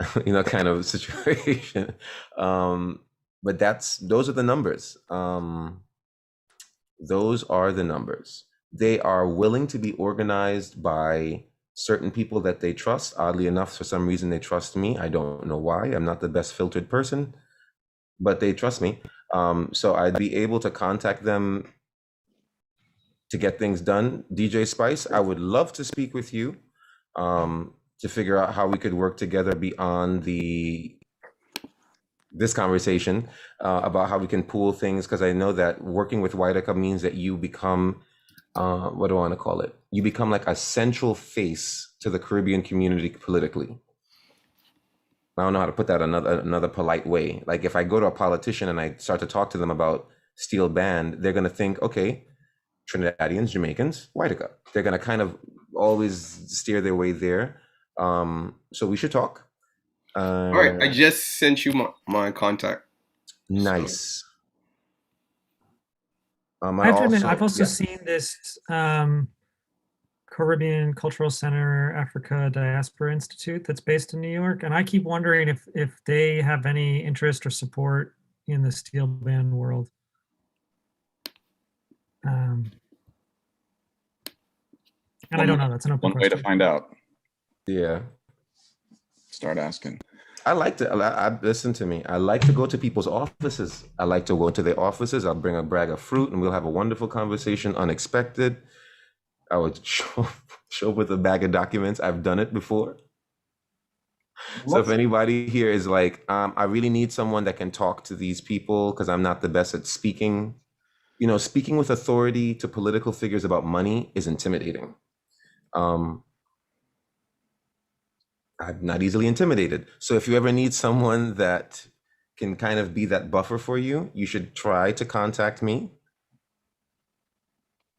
Kind of situation. But those are the numbers. Those are the numbers. They are willing to be organized by certain people that they trust. Oddly enough, for some reason, they trust me. I don't know why. I'm not the best filtered person, but they trust me. So I'd be able to contact them to get things done. DJ Spice, I would love to speak with you to figure out how we could work together beyond this conversation about how we can pool things, because I know that working with Whiteca means that you become, what do I want to call it? You become like a central face to the Caribbean community politically. I don't know how to put that another polite way. Like if I go to a politician and I start to talk to them about steel band, they're going to think, okay, Trinidadians, Jamaicans, Whiteca. They're going to kind of always steer their way there. So we should talk. All right, I just sent you my contact. Nice. I have to admit, I've also seen this Caribbean Cultural Center Africa Diaspora Institute that's based in New York, and I keep wondering if they have any interest or support in the steel band world. And I don't know. That's an open one way question. to find out. Yeah. Start asking. Listen to me. I like to go to people's offices. I like to go to their offices. I'll bring a bag of fruit and we'll have a wonderful conversation, unexpected. I would show up with a bag of documents. I've done it before. So if anybody here is like, I really need someone that can talk to these people because I'm not the best at speaking. Speaking with authority to political figures about money is intimidating. I'm not easily intimidated. So if you ever need someone that can kind of be that buffer for you, you should try to contact me.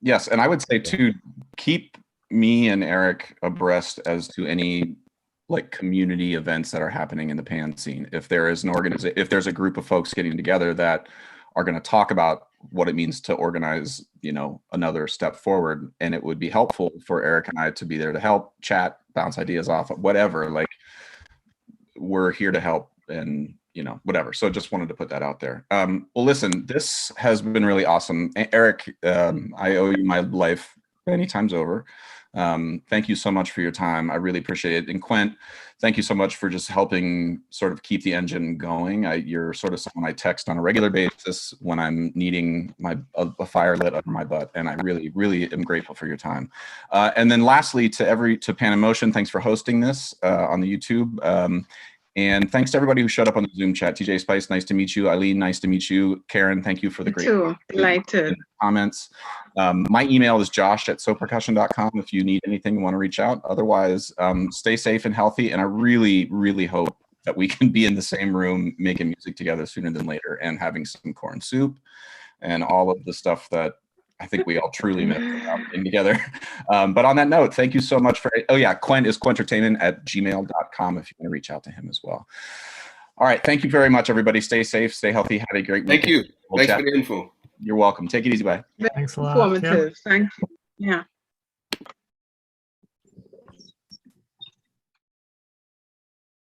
Yes, and I would say too, keep me and Eric abreast as to any like community events that are happening in the pan scene. If there is an if there's a group of folks getting together that are going to talk about what it means to organize, you know, another step forward. And it would be helpful for Eric and I to be there to help, chat, bounce ideas off, whatever. Like, we're here to help, and you know, whatever. So just wanted to put that out there. Well, listen, this has been really awesome. Eric, I owe you my life many times over. Thank you so much for your time. I really appreciate it. And Quint, thank you so much for just helping sort of keep the engine going. You're sort of someone I text on a regular basis when I'm needing a fire lit under my butt. And I really, really am grateful for your time. And then lastly, to Pan in Motion, thanks for hosting this on the YouTube. And thanks to everybody who showed up on the Zoom chat. TJ Spice, nice to meet you. Eileen, nice to meet you. Karen, thank you for the great Delighted. comments. My email is josh@sopercussion.com if you need anything, want to reach out. Otherwise, stay safe and healthy. And I really, really hope that we can be in the same room making music together sooner than later and having some corn soup and all of the stuff that I think we all truly miss about being together. But on that note, thank you so much for, oh yeah, Quint is quentertainment@gmail.com if you want to reach out to him as well. All right, thank you very much, everybody. Stay safe, stay healthy, have a great week. Thank you. Thanks for the info. You're welcome. Take it easy, bye. Thanks a lot. Informative. Thank you. Yeah.